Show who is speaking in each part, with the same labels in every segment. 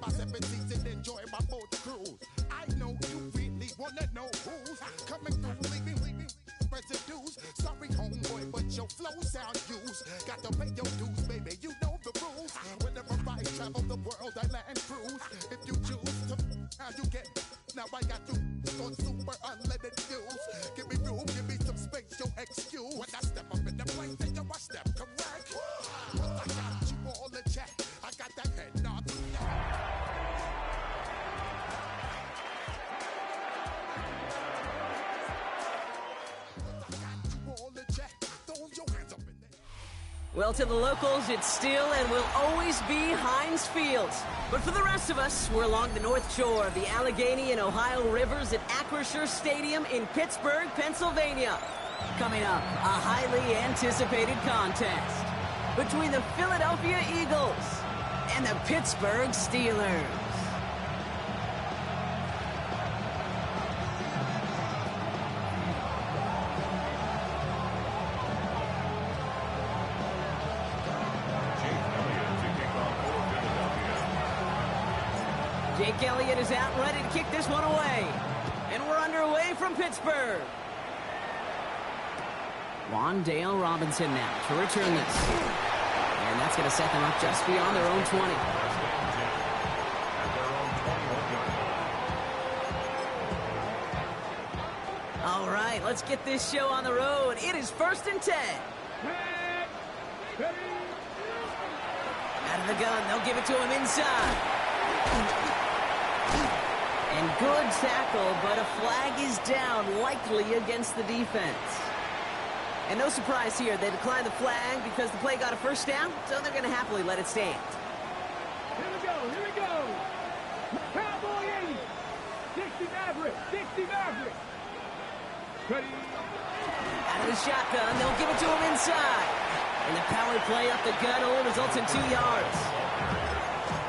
Speaker 1: my 7 seats and enjoy my boat cruise. I know you really wanna know who's coming through, leaving residues. Sorry, homeboy, but your flow sound used. Got to pay your dues, baby. You know the rules. Whenever I travel the world, I land cruise. If you choose to, how you get. Now I got you on super unleaded views. Give me room, give me some space, your excuse. When I step up in the place, then I step correct. But I got you all in check. I got that head nod.
Speaker 2: Well, to the locals, it's still and will always be Heinz Field. But for the rest of us, we're along the north shore of the Allegheny and Ohio rivers at Acrisure Stadium in Pittsburgh, Pennsylvania. Coming up, a highly anticipated contest between the Philadelphia Eagles and the Pittsburgh Steelers. Jake Elliott is out and ready to kick this one away. And we're underway from Pittsburgh. Wandale Robinson now to return this. And that's going to set them up just beyond their own 20. All right, let's get this show on the road. It is 1st and 10. Out of the gun, they'll give it to him inside. And good tackle, but a flag is down, likely against the defense. And no surprise here, they declined the flag because the play got a first down, so they're going to happily let it stand.
Speaker 3: Here we go. Cowboy 80. 60 Maverick. Ready.
Speaker 2: Out of the shotgun, they'll give it to him inside. And the power play up the gut only results in 2 yards.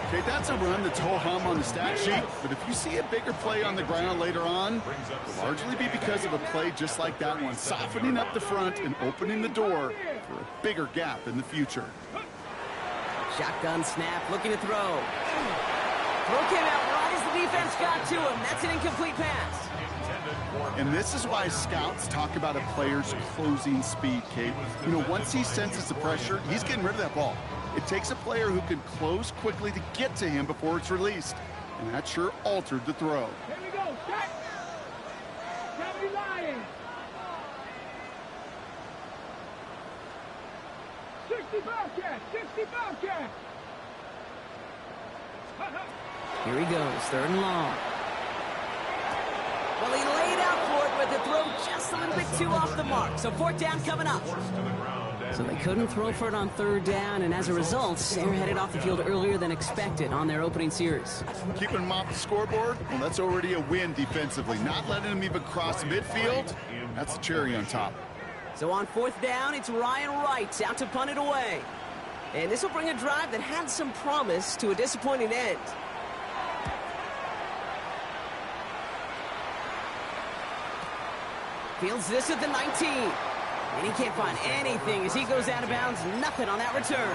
Speaker 4: Okay, that's a run that's ho-hum on the stat sheet, but if you see a bigger play on the ground later on, it'll largely be because of a play just like that one, softening up the front and opening the door for a bigger gap in the future.
Speaker 2: Shotgun snap, looking to throw. Throw came out right as the defense got to him. That's an incomplete pass.
Speaker 4: And this is why scouts talk about a player's closing speed, Kate. You know, once he senses the pressure, he's getting rid of that ball. It takes a player who can close quickly to get to him before it's released. And that sure altered the throw.
Speaker 3: Here we go, check. 70 Lions. 60 Bobcat.
Speaker 2: Here he goes, 3rd and long. Well, he laid out for it with the throw just a little bit too off the mark. So 4th down coming up. So they couldn't throw for it on 3rd down, and as a result, they're headed off the field earlier than expected on their opening series.
Speaker 4: Keeping them off the scoreboard, well, that's already a win defensively. Not letting them even cross midfield, that's the cherry on top.
Speaker 2: So on 4th down, it's Ryan Wright out to punt it away. And this will bring a drive that had some promise to a disappointing end. Fields this at the 19. And he can't find anything as he goes out of bounds. Nothing on that return.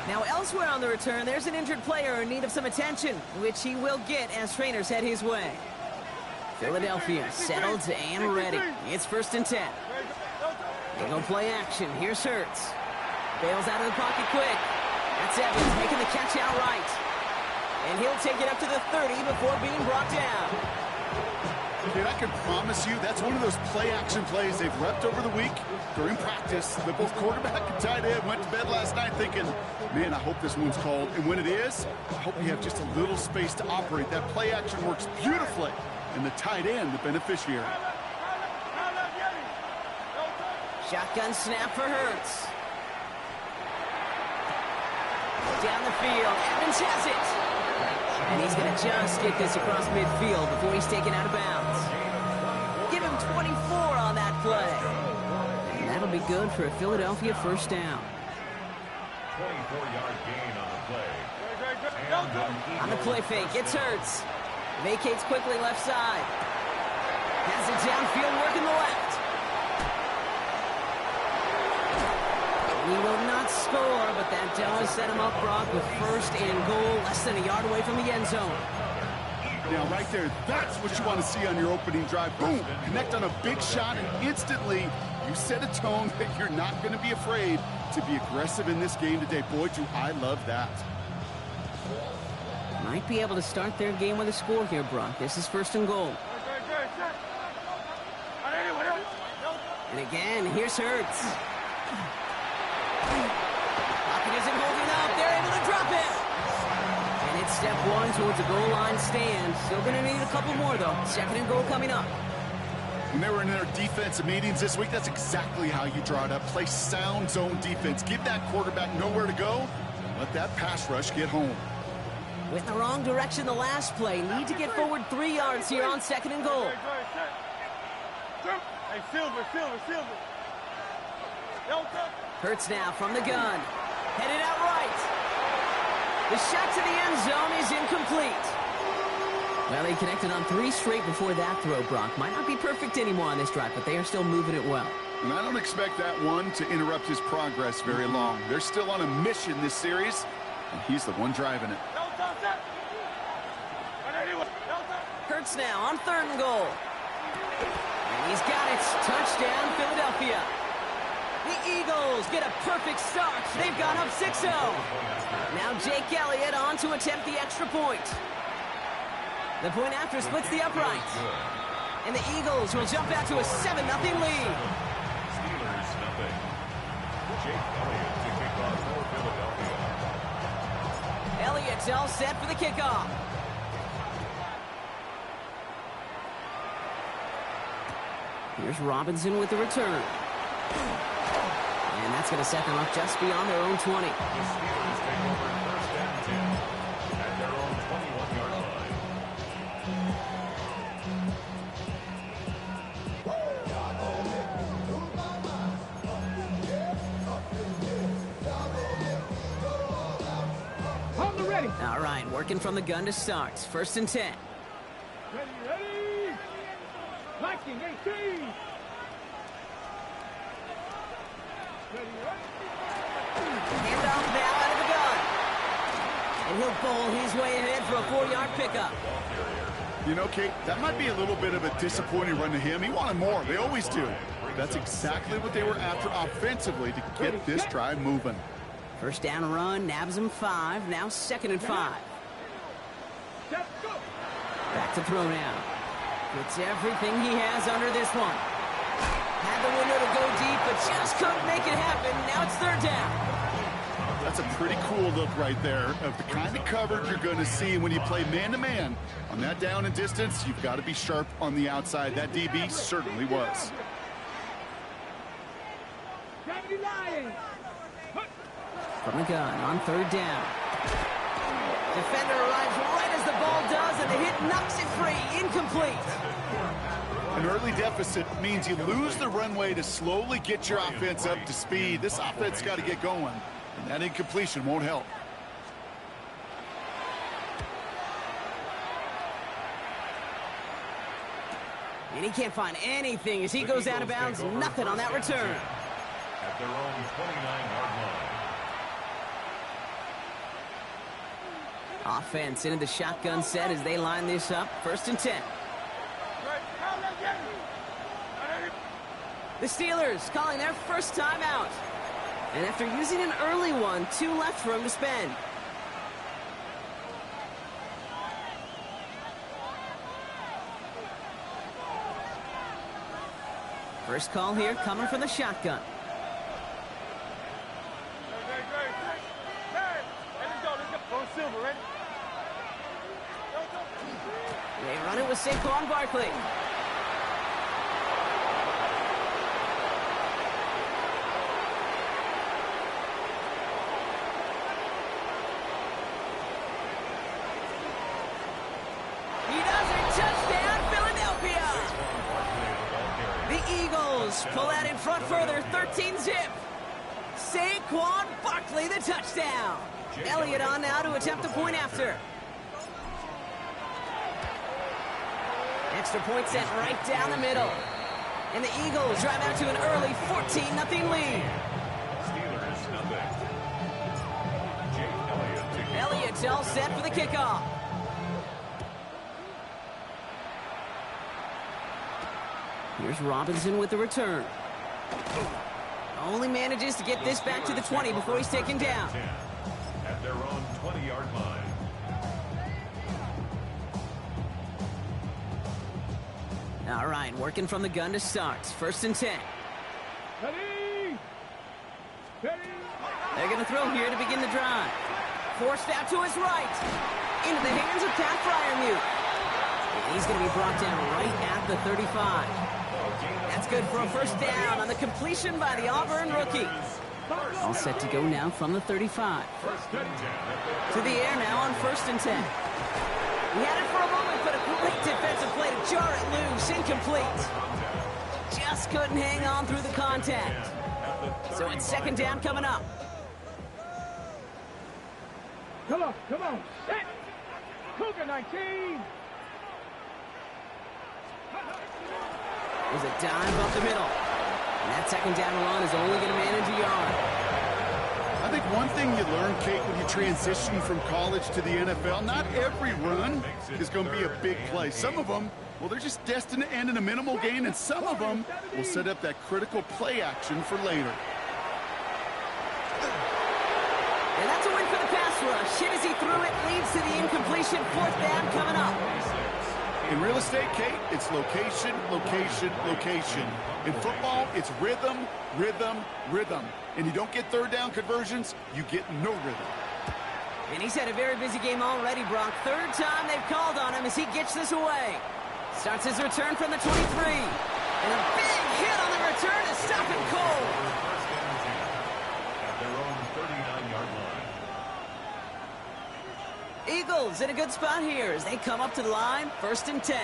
Speaker 2: Now elsewhere on the return, there's an injured player in need of some attention, which he will get as trainers head his way. Philadelphia settled and ready. It's 1st and 10. They go play action. Here's Hurts. Bails out of the pocket quick. That's Evans making the catch outright. And he'll take it up to the 30 before being brought down.
Speaker 4: Kid, I can promise you that's one of those play-action plays they've repped over the week during practice. The both quarterback and tight end went to bed last night thinking, man, I hope this one's called. And when it is, I hope you have just a little space to operate. That play-action works beautifully, and the tight end, the beneficiary.
Speaker 2: Shotgun snap for Hurts. Down the field, Evans has it. And he's going to just get this across midfield before he's taken out of bounds. Give him 24 on that play. And that'll be good for a Philadelphia 1st down.
Speaker 5: 24-yard gain on the play.
Speaker 2: On the play fake, it's Hurts. Vacates quickly left side. Has it downfield, working the left. We will not score, but that does set him up, Brock, with first and goal, less than a yard away from the end zone.
Speaker 4: Now, right there, that's what you want to see on your opening drive. Boom! Connect on a big shot, and instantly you set a tone that you're not going to be afraid to be aggressive in this game today. Boy, do I love that.
Speaker 2: Might be able to start their game with a score here, Brock. This is first and goal. And again, here's Hurts. Pocket isn't holding up. They're able to drop it. And it's step one towards a goal line stand. Still going to need a couple more, though. Second and goal coming up.
Speaker 4: When they were in their defensive meetings this week, that's exactly how you draw it up. Play sound zone defense. Give that quarterback nowhere to go. Let that pass rush get home.
Speaker 2: Went in the wrong direction the last play. Need to get forward 3 yards here on second and goal.
Speaker 3: Hey, Silver.
Speaker 2: Hurts now from the gun. Headed out right. The shot to the end zone is incomplete. Well, he connected on 3 straight before that throw, Brock. Might not be perfect anymore on this drive, but they are still moving it well.
Speaker 4: And I don't expect that one to interrupt his progress very long. They're still on a mission this series, and he's the one driving it.
Speaker 2: Hurts now on third and goal. And he's got it. Touchdown, Philadelphia. The Eagles get a perfect start. They've gone up 6-0. Now Jake Elliott on to attempt the extra point. The point after splits the upright. And the Eagles will jump out to a 7-0 lead.
Speaker 5: Steelers nothing. Jake Elliott to kick off for Philadelphia.
Speaker 2: Elliott's all set for the kickoff. Here's Robinson with the return. And that's going to set them up just beyond their own 20.
Speaker 5: The Steelers take over first and 10 at their own 21-yard line.
Speaker 3: Hold the ready.
Speaker 2: All right, working from the gun to start. First and 10.
Speaker 3: Ready. Viking 18.
Speaker 2: Handoff now out of the gun. And he'll bowl his way ahead for a 4-yard pickup.
Speaker 4: You know, Kate, that might be a little bit of a disappointing run to him. He wanted more. They always do. That's exactly what they were after offensively to get this drive moving.
Speaker 2: First down run, nabs him 5. Now second and 5. Back to throw now. Gets everything he has under this one. Had the window to go deep, but just couldn't make it happen. Now it's third down.
Speaker 4: That's a pretty cool look right there of the kind of coverage you're going to see when you play man-to-man. On that down and distance, you've got to be sharp on the outside. That DB certainly was.
Speaker 2: From the gun on third down. Defender arrives right as the ball does, and the hit knocks it free. Incomplete.
Speaker 4: An early deficit means you lose the runway to slowly get your offense up to speed. This offense got to get going, and that incompletion won't help.
Speaker 2: And he can't find anything as he goes out of bounds. Nothing on that return.
Speaker 5: At their own 29-yard line.
Speaker 2: Offense into the shotgun set as they line this up. First and 10. The Steelers calling their first timeout. And after using an early one, 2 left for him to spend. First call here coming from the shotgun. They run it with Saquon Barkley. He does it. Touchdown, Philadelphia. The Eagles pull out in front further, 13-zip. Saquon Barkley, the touchdown. Elliott on now to attempt a point after. Extra point set right down the middle. And the Eagles drive out to an early 14-0 lead.
Speaker 5: Steelers nothing.
Speaker 2: themselves set for the kickoff. Here's Robinson with the return. Only manages to get this back to the 20 before he's taken down.
Speaker 5: At their own 20-yard line.
Speaker 2: All right, working from the gun to start. 1st and 10.
Speaker 3: Ready? Ready?
Speaker 2: They're going to throw here to begin the drive. Forced out to his right. Into the hands of Pat Fryermuth. He's going to be brought down right at the 35. That's good for a 1st down on the completion by the Auburn rookie. All set to go now from the 35. To the air now on 1st and 10. He had it for a moment, but a great defensive play to jar it loose. Incomplete. Just couldn't hang on through the contact. So it's 2nd down coming up.
Speaker 3: Come on, come on. Set. Cougar 19.
Speaker 2: There's a dive up the middle. And that 2nd down run is only going to manage a yard.
Speaker 4: I think one thing you learn, Kate, when you transition from college to the NFL, not every run is going to be a big play. Some of them, well, they're just destined to end in a minimal gain, and some of them will set up that critical play action for later.
Speaker 2: And that's a win for the pass rush. Hit as he threw it, leads to the incompletion. 4th down coming up.
Speaker 4: In real estate, Kate, it's location, location, location. In football, it's rhythm, rhythm, rhythm. And you don't get 3rd down conversions, you get no rhythm.
Speaker 2: And he's had a very busy game already, Brock. 3rd time they've called on him as he gets this away. Starts his return from the 23. And a big hit on the return to stop it cold.
Speaker 5: At their own 39-yard line.
Speaker 2: Eagles in a good spot here as they come up to the line. 1st and 10.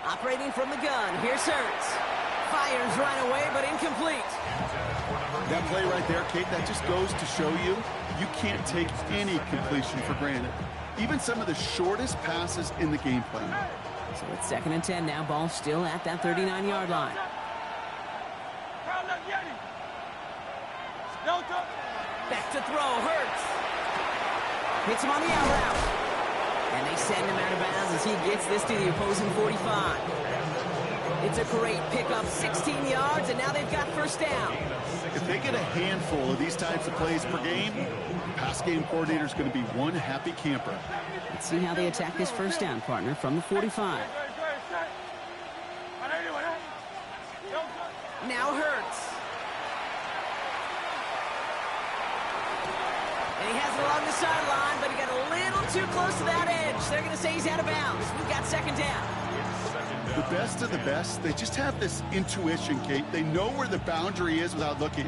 Speaker 2: Operating from the gun. Here's Hurts. Fires right away, but incomplete.
Speaker 4: That play right there, Kate, that just goes to show you, you can't take any completion for granted. Even some of the shortest passes in the game plan.
Speaker 2: So it's 2nd and 10 now. Ball still at that 39-yard line. Back to throw. Hurts. Hits him on the out route. And they send him out of bounds as he gets this to the opposing 45. It's a great pickup, 16 yards, and now they've got 1st down.
Speaker 4: If they get a handful of these types of plays per game, the pass game coordinator is going to be one happy camper.
Speaker 2: Let's see how they attack this 1st down, partner, from the 45. Now Hurts. And he has it along the sideline, but he got a little too close to that edge. They're going to say he's out of bounds. We've got 2nd down.
Speaker 4: The best of the best, they just have this intuition, Kate. They know where the boundary is without looking.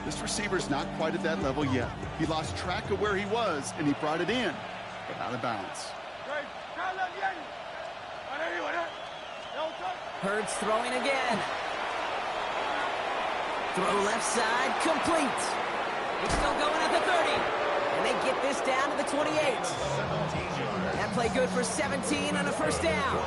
Speaker 4: This receiver's not quite at that level yet. He lost track of where he was, and he brought it in, but out of bounds.
Speaker 2: Hurts throwing again. Throw left side, complete. It's still going at the 30. And they get this down to the 28. That play good for 17 and a 1st down.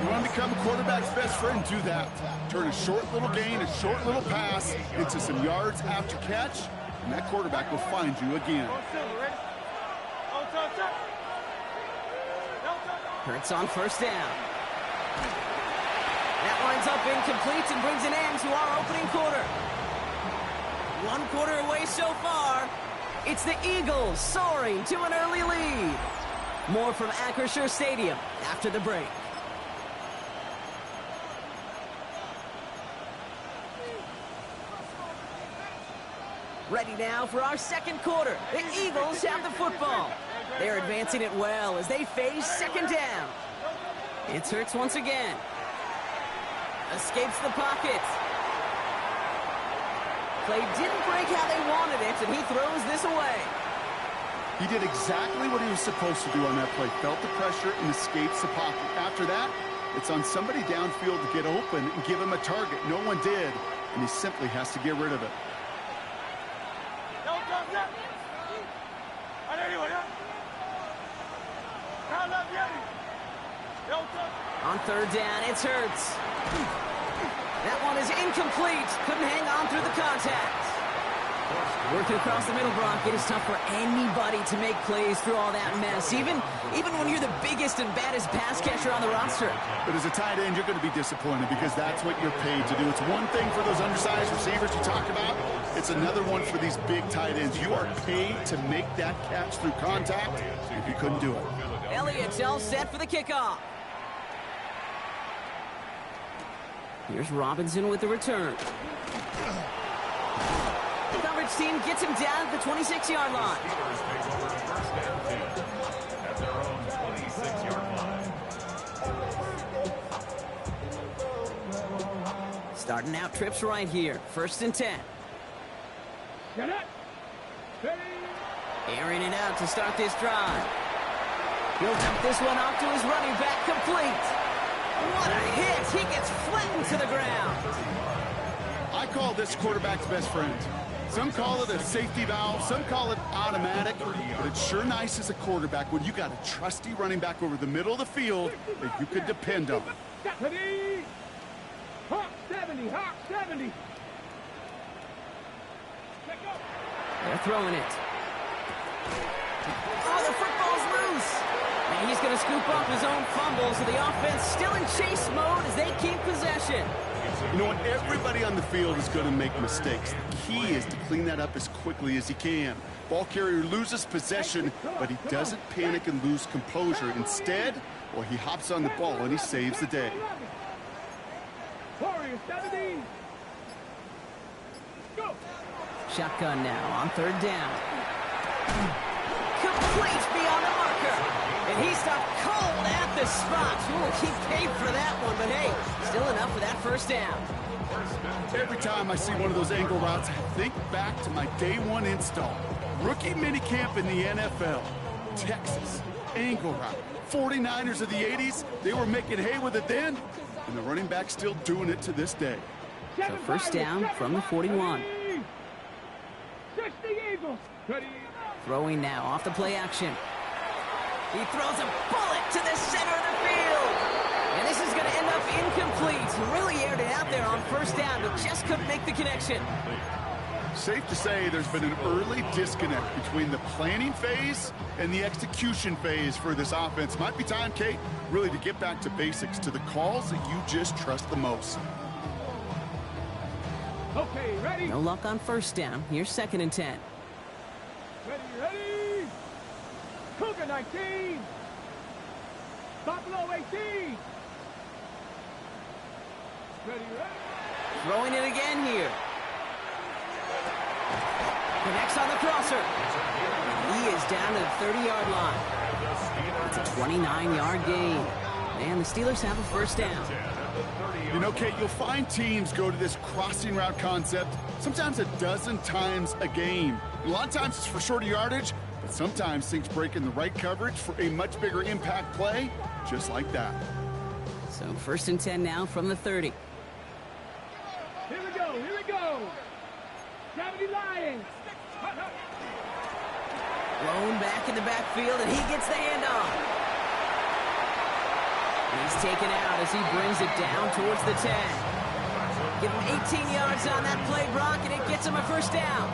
Speaker 4: You want to become a quarterback's best friend, do that. Turn a short little gain, a short little pass into some yards after catch, and that quarterback will find you again.
Speaker 2: Hurts on 1st down. That winds up incomplete and brings an end to our opening quarter. 1 quarter away so far. It's the Eagles soaring to an early lead. More from Acrisure Stadium after the break. Ready now for our 2nd quarter. The Eagles have the football. They're advancing it well as they face 2nd down. It's Hurts once again. Escapes the pocket. Play didn't break how they wanted it, and he throws this away.
Speaker 4: He did exactly what he was supposed to do on that play. Felt the pressure and escapes the pocket. After that, it's on somebody downfield to get open and give him a target. No one did, and he simply has to get rid of it.
Speaker 2: On 3rd down, it's Hurts. That one is incomplete. Couldn't hang on through the contact. Working across the middle, Brock, it is tough for anybody to make plays through all that mess, even when you're the biggest and baddest pass catcher on the roster.
Speaker 4: But as a tight end, you're going to be disappointed because that's what you're paid to do. It's one thing for those undersized receivers you talk about. It's another one for these big tight ends. You are paid to make that catch through contact. If you couldn't do it.
Speaker 2: Elliott's all set for the kickoff. Here's Robinson with the return. The coverage team gets him down at the 26-yard line.
Speaker 5: At their own 26-yard line.
Speaker 2: Starting out trips right here. 1st and 10.
Speaker 3: Get it. Ready.
Speaker 2: Airing it out to start this drive. He'll dump this one off to his running back, complete. What a hit. He gets flattened to the ground.
Speaker 4: I call this quarterback's best friend. Some call it a safety valve, some call it automatic, but it's sure nice as a quarterback when you got a trusty running back over the middle of the field that you could depend on.
Speaker 3: Ready. Hawk 70, Hawk 70.
Speaker 2: They're throwing it. Oh, the football's loose. And he's going to scoop up his own fumble, so the offense still in chase mode as they keep possession.
Speaker 4: You know what? Everybody on the field is going to make mistakes. The key is to clean that up as quickly as he can. Ball carrier loses possession, but he doesn't panic and lose composure. Instead, well, he hops on the ball and he saves the day.
Speaker 3: Warrior 70. Go.
Speaker 2: Shotgun now on 3rd down. Complete beyond the marker. And he stopped cold at the spot. Ooh, he paid for that one, but hey, still enough for that 1st down.
Speaker 4: Every time I see one of those angle routes, I think back to my day 1 install. Rookie minicamp in the NFL. Texas, angle route. 49ers of the 80s, they were making hay with it then, and the running back's still doing it to this day.
Speaker 2: So 1st down from the 41.
Speaker 3: 60 Eagles. Ready.
Speaker 2: Throwing now off the play action. He throws a bullet to the center of the field. And this is going to end up incomplete. Really aired it out there on 1st down, but just couldn't make the connection.
Speaker 4: Safe to say there's been an early disconnect between the planning phase and the execution phase for this offense. Might be time, Kate, really to get back to basics, to the calls that you just trust the most.
Speaker 3: Okay, ready.
Speaker 2: No luck on 1st down. Here's 2nd and 10.
Speaker 3: Ready. Cougar 19. Buffalo 18. Ready.
Speaker 2: Throwing it again here. Connects on the crosser. He is down to the 30-yard line. It's a 29-yard gain. And the Steelers have a 1st down.
Speaker 4: You know, Kate, you'll find teams go to this crossing route concept sometimes a dozen times a game. A lot of times it's for shorter yardage, but sometimes things break in the right coverage for a much bigger impact play, just like that.
Speaker 2: So 1st and 10 now from the 30.
Speaker 3: Here we go. 70 Lions.
Speaker 2: Blown back in the backfield, and he gets the handoff. He's taken out as he brings it down towards the 10. Give him 18 yards on that play, Brock, and it gets him a 1st down.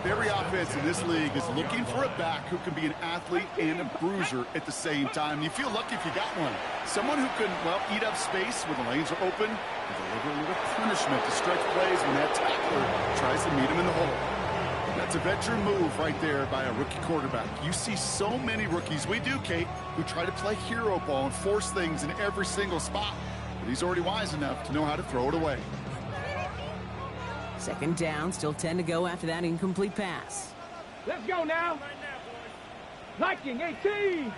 Speaker 4: Every offense in this league is looking for a back who can be an athlete and a bruiser at the same time. You feel lucky if you got one. Someone who can, well, eat up space when the lanes are open and deliver a little punishment to stretch plays when that tackler tries to meet him in the hole. That's a veteran move right there by a rookie quarterback. You see so many rookies, we do, Kate, who try to play hero ball and force things in every single spot. But he's already wise enough to know how to throw it away.
Speaker 2: 2nd down, still 10 to go after that incomplete pass.
Speaker 3: Let's go now. Viking 18.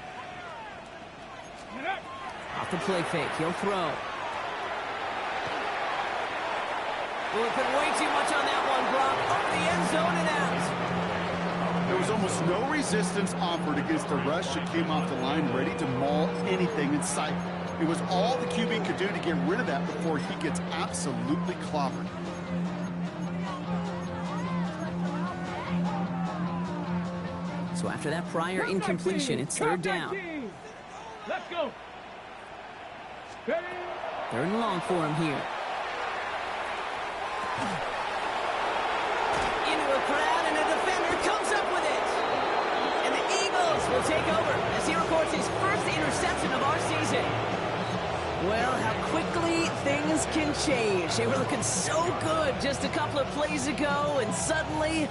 Speaker 2: Off the play fake, he'll throw. Well, he put way too much on that one, Brock. Up the end zone and out.
Speaker 4: There was almost no resistance offered against the rush that came off the line ready to maul anything in sight. It was all the QB could do to get rid of that before he gets absolutely clobbered.
Speaker 2: So after that prior incompletion, it's 3rd down.
Speaker 3: Let's go. Ready.
Speaker 2: 3rd and long for him here. take over as he records his first interception of our season. Well, how quickly things can change. They were looking so good just a couple of plays ago, and suddenly,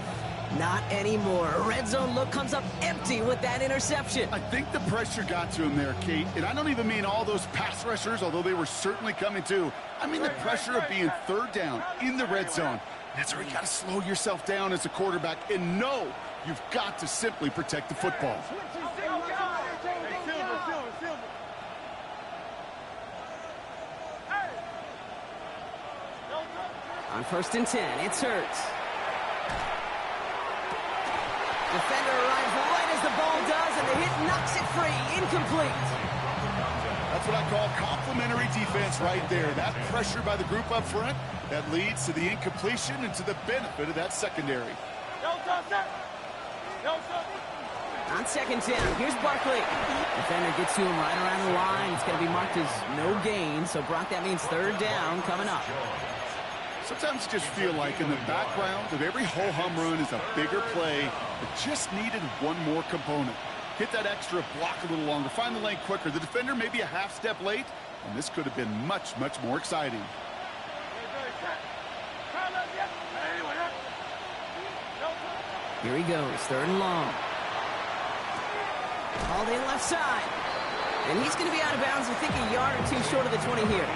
Speaker 2: not anymore. A red zone look comes up empty with that interception.
Speaker 4: I think the pressure got to him there, Kate. And I don't even mean all those pass rushers, although they were certainly coming too. I mean the pressure of being third down in the red zone. That's where you got to slow yourself down as a quarterback and know you've got to simply protect the football.
Speaker 2: On 1st and 10, it's Hurts. Defender arrives right as the ball does, and the hit knocks it free. Incomplete.
Speaker 4: That's what I call complimentary defense right there. That pressure by the group up front, that leads to the incompletion and to the benefit of that secondary.
Speaker 2: On 2nd down, here's Barkley. Defender gets to him right around the line. It's going to be marked as no gain, so Brock, that means 3rd down coming up.
Speaker 4: Sometimes you just feel like in the background of every ho-hum run is a bigger play that just needed one more component. Hit that extra block a little longer, find the lane quicker. The defender may be a half step late, and this could have been much, much more exciting.
Speaker 2: Here he goes, 3rd and long. Hauled in left side. And he's going to be out of bounds, I think, a yard or two short of the 20 here.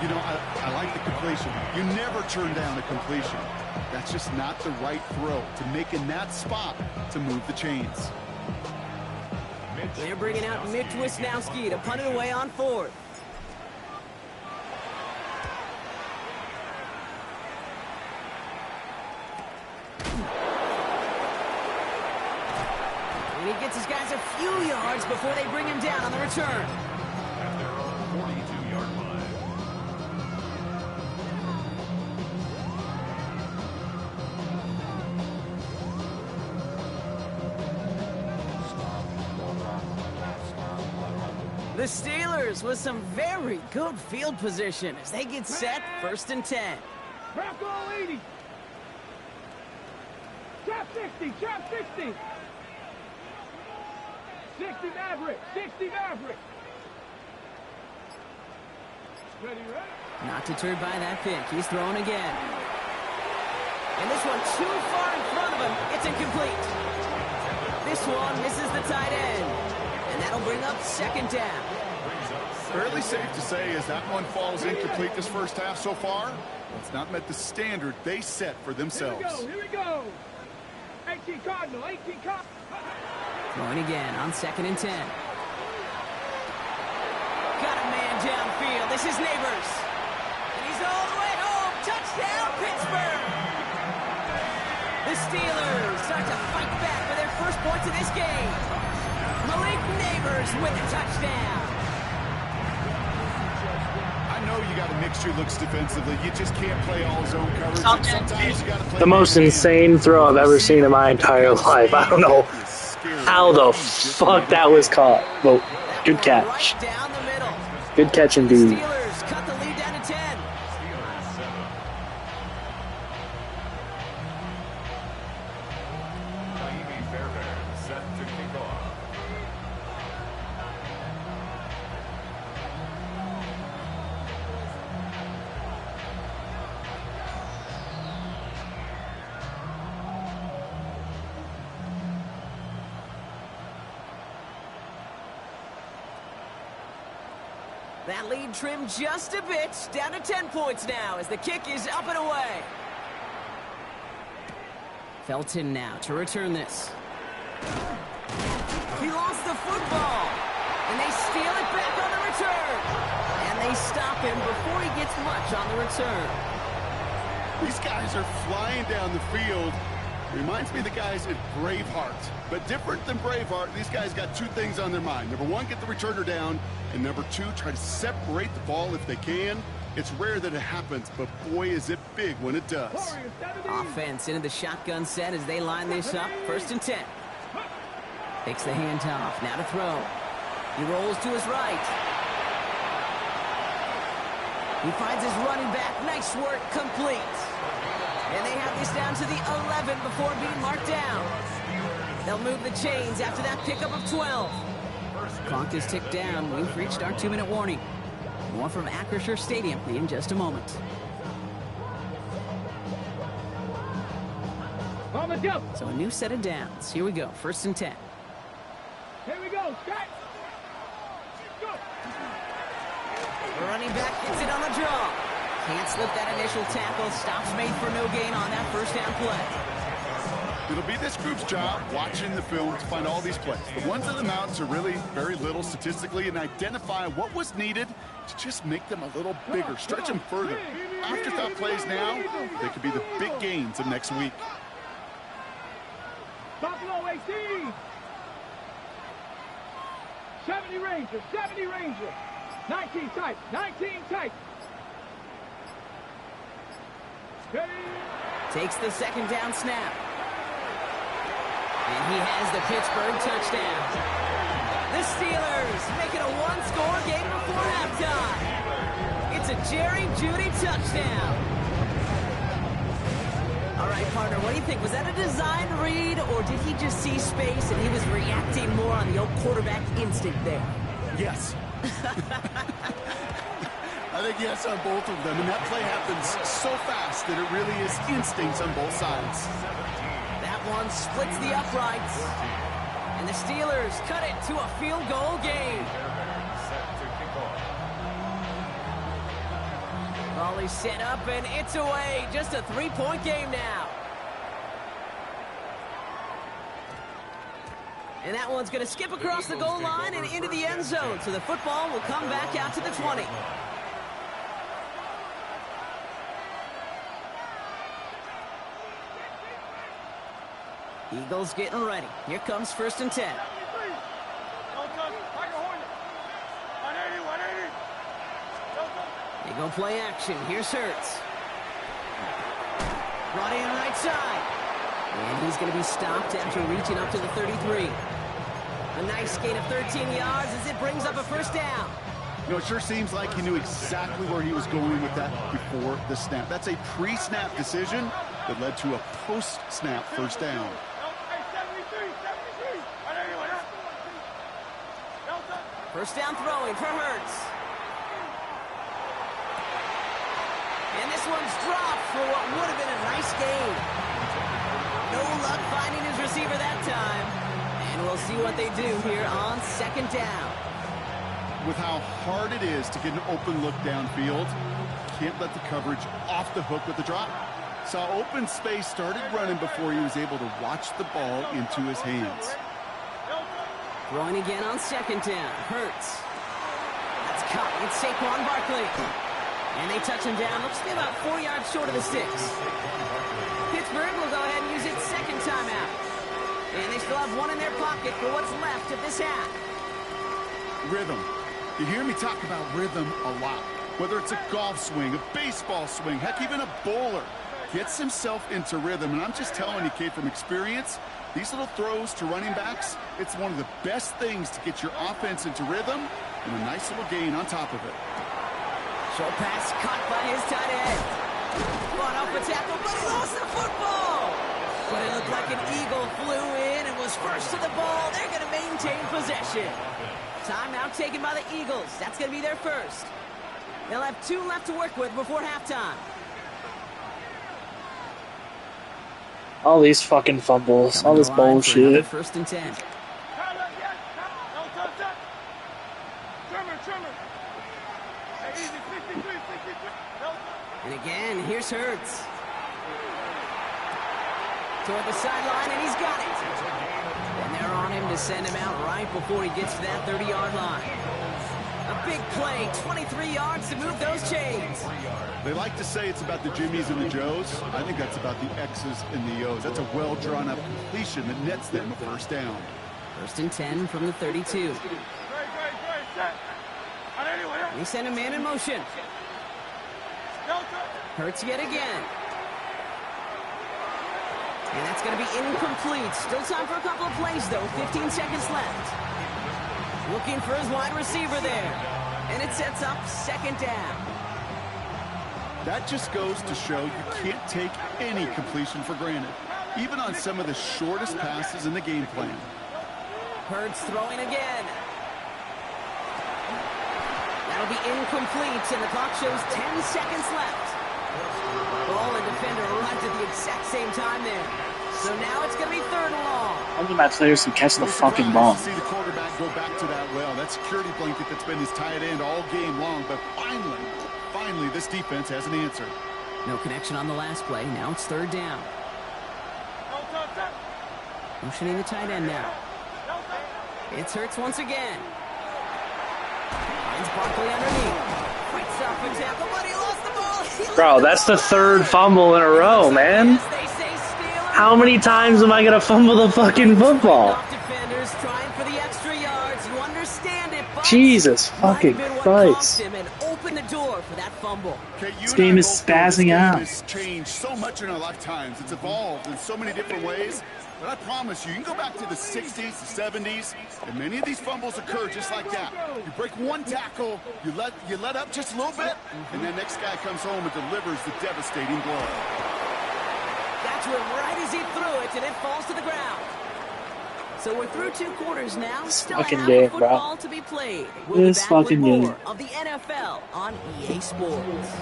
Speaker 4: You know, I like the completion. You never turn down a completion. That's just not the right throw to make in that spot to move the chains.
Speaker 2: They're bringing out Mitch Wisnowski to punt it away on 4th. And he gets his guys a few yards before they bring him down on the return.
Speaker 5: At their own 42-yard line.
Speaker 2: The Steelers with some very good field position as they get set, 1st and 10.
Speaker 3: Bronco 80. Trap 60, trap 60. 60 Maverick, 60 Maverick. Ready, ready.
Speaker 2: Not deterred by that pick. He's throwing again. And this one too far in front of him. It's incomplete. This one misses the tight end. And that'll bring up 2nd down.
Speaker 4: Fairly safe to say as that one falls incomplete this first half so far, it's not met the standard they set for themselves.
Speaker 3: Here we go. 18 Cardinal, 18 Cardinal.
Speaker 2: Throwing again on 2nd and 10. Got a man downfield. This is Neighbors. And he's all the way home. Touchdown, Pittsburgh. The Steelers start to fight back for their first points of this game. Malik Neighbors with a touchdown.
Speaker 4: I know you got a mixture looks defensively. You just can't play all zone coverage. Sometimes you gotta play
Speaker 6: the most insane throw I've ever seen in my entire life. I don't know how the fuck that was caught. Well, good catch. Good catch indeed.
Speaker 2: Steelers cut the lead down to 10.
Speaker 5: Set to kick off.
Speaker 2: That lead trimmed just a bit, down to 10 points now as the kick is up and away. Felton now to return this. He lost the football, and they steal it back on the return. And they stop him before he gets much on the return.
Speaker 4: These guys are flying down the field. Reminds me of the guys at Braveheart. But different than Braveheart, these guys got two things on their mind. Number one, get the returner down. And number two, try to separate the ball if they can. It's rare that it happens, but boy, is it big when it does.
Speaker 2: Offense into the shotgun set as they line this up. 1st and 10. Takes the handoff. Now to throw. He rolls to his right. He finds his running back. Nice work. Complete. And they have this down to the 11 before being marked down. They'll move the chains after that pickup of 12. Clock is ticked down. We've reached our 2-minute warning. More from Acrisure Stadium in just a moment.
Speaker 3: On the jump.
Speaker 2: So a new set of downs. Here we go. 1st and 10.
Speaker 3: Here we go. Set. Go.
Speaker 2: The running back gets it on the draw. Can't slip that initial tackle. Stops made for no gain on that 1st down play.
Speaker 4: It'll be this group's job watching the film to find all these plays. The ones that amount to really very little statistically and identify what was needed to just make them a little bigger, stretch them further. Afterthought plays now, they could be the big gains of next week.
Speaker 3: Buffalo 18. 70 Rangers, 70 Rangers. 19 tight, 19 tight.
Speaker 2: Takes the 2nd down snap. And he has the Pittsburgh touchdown. The Steelers make it a 1-score game before halftime. It's a Jerry Jeudy touchdown. All right, partner, what do you think? Was that a design read, or did he just see space and he was reacting more on the old quarterback instinct there?
Speaker 4: Yes. I think yes on both of them, and that play happens so fast that it really is instincts on both sides.
Speaker 2: That one splits the uprights, and the Steelers cut it to a field goal game. Volley set up, and it's away. Just a 3-point game now. And that one's going to skip across the goal line and into the end zone, so the football will come back out to the 20. Eagles getting ready. Here comes 1st and 10. They go play action. Here's Hurts. Running right side. And he's going to be stopped after reaching up to the 33. A nice gain of 13 yards as it brings up a 1st down.
Speaker 4: You know, it sure seems like he knew exactly where he was going with that before the snap. That's a pre-snap decision that led to a post-snap 1st down.
Speaker 2: First down throwing for Hurts. And this one's dropped for what would have been a nice gain. No luck finding his receiver that time. And we'll see what they do here on 2nd down.
Speaker 4: With how hard it is to get an open look downfield, can't let the coverage off the hook with the drop. Saw open space, started running before he was able to watch the ball into his hands.
Speaker 2: Throwing again on 2nd down. Hurts. That's caught. It's Saquon Barkley. And they touch him down. Looks to be about 4 yards short of the sticks. Pittsburgh will go ahead and use its 2nd timeout. And they still have one in their pocket for what's left of this half.
Speaker 4: Rhythm. You hear me talk about rhythm a lot. Whether it's a golf swing, a baseball swing, heck, even a bowler gets himself into rhythm. And I'm just telling you, kid, from experience, these little throws to running backs, it's one of the best things to get your offense into rhythm and a nice little gain on top of it.
Speaker 2: Short pass caught by his tight end. Fought off a tackle, but he lost the football. But it looked like an eagle flew in and was first to the ball. They're going to maintain possession. Timeout taken by the Eagles. That's going to be their first. They'll have 2 left to work with before halftime.
Speaker 6: All these fucking fumbles, all this bullshit.
Speaker 2: 1st and 10. And again, here's Hurts. Toward the sideline, and he's got it. And they're on him to send him out right before he gets to that 30-yard line. A big play, 23 yards to move those chains.
Speaker 4: They like to say it's about the Jimmies and the Joes. I think that's about the X's and the O's. That's a well-drawn-up completion that nets them a 1st down.
Speaker 2: 1st and 10 from the 32. They send a man in motion. Hurts yet again. And that's going to be incomplete. Still time for a couple of plays, though. 15 seconds left. Looking for his wide receiver there. And it sets up 2nd down.
Speaker 4: That just goes to show you can't take any completion for granted. even on some of the shortest passes in the game plan.
Speaker 2: Hurts throwing again. That'll be incomplete, and the clock shows 10 seconds left. Ball and defender arrived at the exact same time there. So now it's going to be 3rd and long.
Speaker 6: How many of my players can catch the fucking ball?
Speaker 4: See the quarterback go back to that well. That security blanket that's been his tight end all game long. But finally, this defense has an answer.
Speaker 2: No connection on the last play. Now it's 3rd down. Motioning the tight end now. It's Hurts once again. Finds Barkley underneath. Fights off a tackle, but he lost the ball.
Speaker 6: Bro, that's the 3rd fumble in a row, man. How many times am I going to fumble the fucking football?
Speaker 2: Defenders trying for the extra yards. You understand it, but
Speaker 6: Jesus fucking Christ.
Speaker 2: And open the door for that fumble.
Speaker 6: This game is spazzing out.
Speaker 4: It's changed so much in our lifetimes. It's evolved in so many different ways. But I promise you can go back to the 60s, the 70s, and many of these fumbles occur just like that. You break one tackle, you let up just a little bit, and then next guy comes home and delivers the devastating blow.
Speaker 2: That's where right as he threw it, and it falls to the ground. So we're through 2 quarters now. Still
Speaker 6: fucking
Speaker 2: half
Speaker 6: game,
Speaker 2: football
Speaker 6: bro.
Speaker 2: to be played. We'll
Speaker 6: This
Speaker 2: be back
Speaker 6: fucking
Speaker 2: with more
Speaker 6: game.
Speaker 2: of the NFL on EA Sports.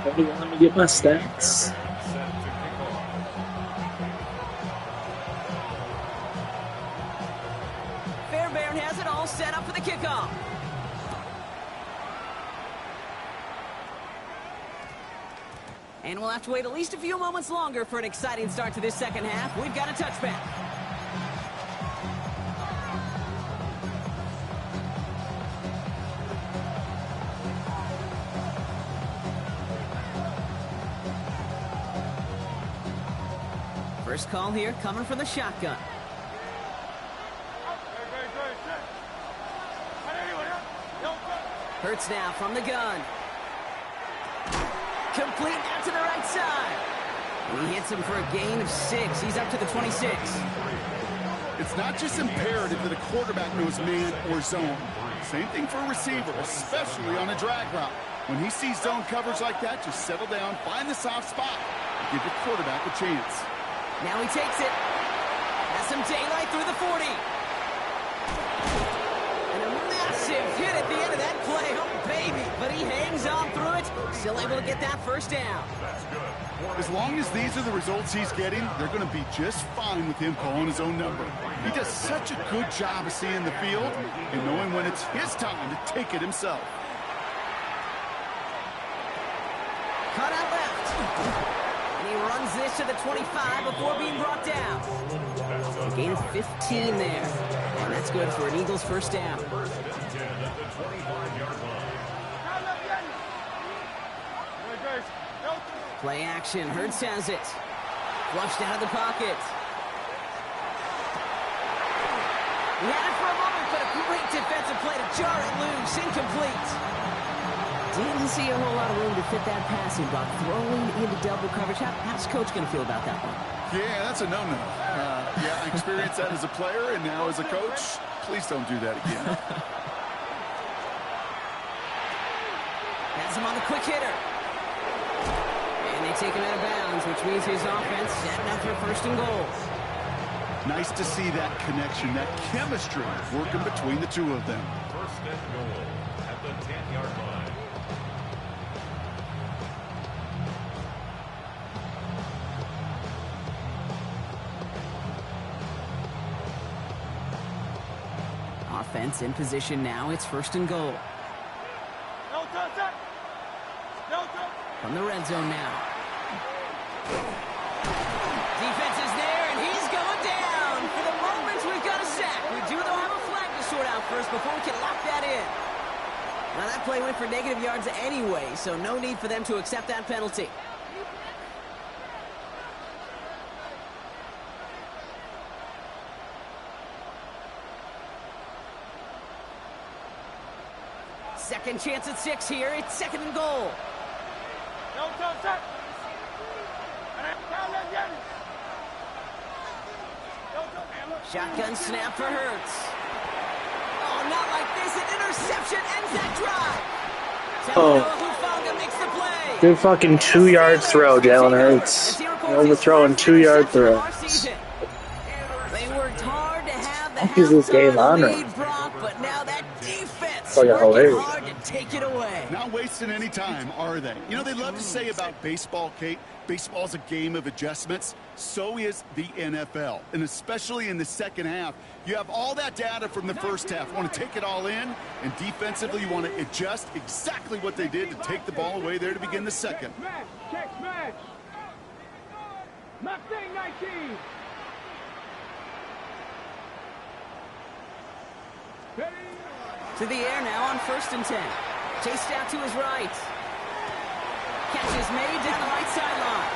Speaker 6: Let me get my stats.
Speaker 2: Fairbairn has it all set up for the kickoff. And we'll have to wait at least a few moments longer for an exciting start to this second half. We've got a touchback. First call here coming from the shotgun. Hurts now from the gun. Complete out to the right side. And he hits him for a gain of 6. He's up to the 26.
Speaker 4: It's not just imperative that a quarterback knows man or zone. Same thing for a receiver, especially on a drag route. When he sees zone coverage like that, just settle down, find the soft spot, and give your quarterback a chance.
Speaker 2: Now he takes it. Has some daylight through the 40. And a massive hit at the end of that play. Oh, baby. But he hangs on through it. Still able to get that first down.
Speaker 4: As long as these are the results he's getting, they're going to be just fine with him calling his own number. He does such a good job of seeing the field and knowing when it's his time to take it himself.
Speaker 2: Cut out left. And he runs this to the 25 before being brought down. A gain of 15 there. And that's good for an Eagles first down. Play action. Hurts has it. Flushed out of the pocket. He had it for a moment, but a great defensive play to jar it loose. Incomplete. Didn't see a whole lot of room to fit that passing block. Throwing into double coverage. How's Coach going to feel about that one?
Speaker 4: Yeah, that's a no-no. Yeah, I experienced that as a player and now as a coach. Please don't do that again.
Speaker 2: Has him on the quick hitter. And they take him out of bounds, which means his offense setting up for first and goal.
Speaker 4: Nice to see that connection, that chemistry working between the two of them.
Speaker 5: First and goal at the 10-yard line.
Speaker 2: Offense in position now. It's first and goal. From the red zone now. Defense is there, and he's going down. For the moment, we've got a sack. We do, though, have a flag to sort out first before we can lock that in. Now, that play went for negative yards anyway, so no need for them to accept that penalty. Second chance at 6 here. It's second and goal. Shotgun snap for Hurts. Oh, not like this. An interception ends that drive.
Speaker 6: Oh. Good fucking 2-yard throw, Jalen Hurts. Overthrowing 2-yard throw.
Speaker 2: They worked hard to have the
Speaker 6: Is this game on right?
Speaker 2: lead, Brock, but now that defense
Speaker 6: Oh, yeah,
Speaker 2: working
Speaker 6: hilarious.
Speaker 2: hard to take it away.
Speaker 4: Not wasting any time, are they? You know, they love to say about baseball, Kate, baseball's a game of adjustments. So is the NFL. And especially in the second half, you have all that data from the first half. You want to take it all in, and defensively you want to adjust exactly what they did to take the ball away there to begin the second.
Speaker 3: Check smash. Mustang 19.
Speaker 2: To the air now on 1st and 10. Chased out to his right. Catch is made down the right sideline.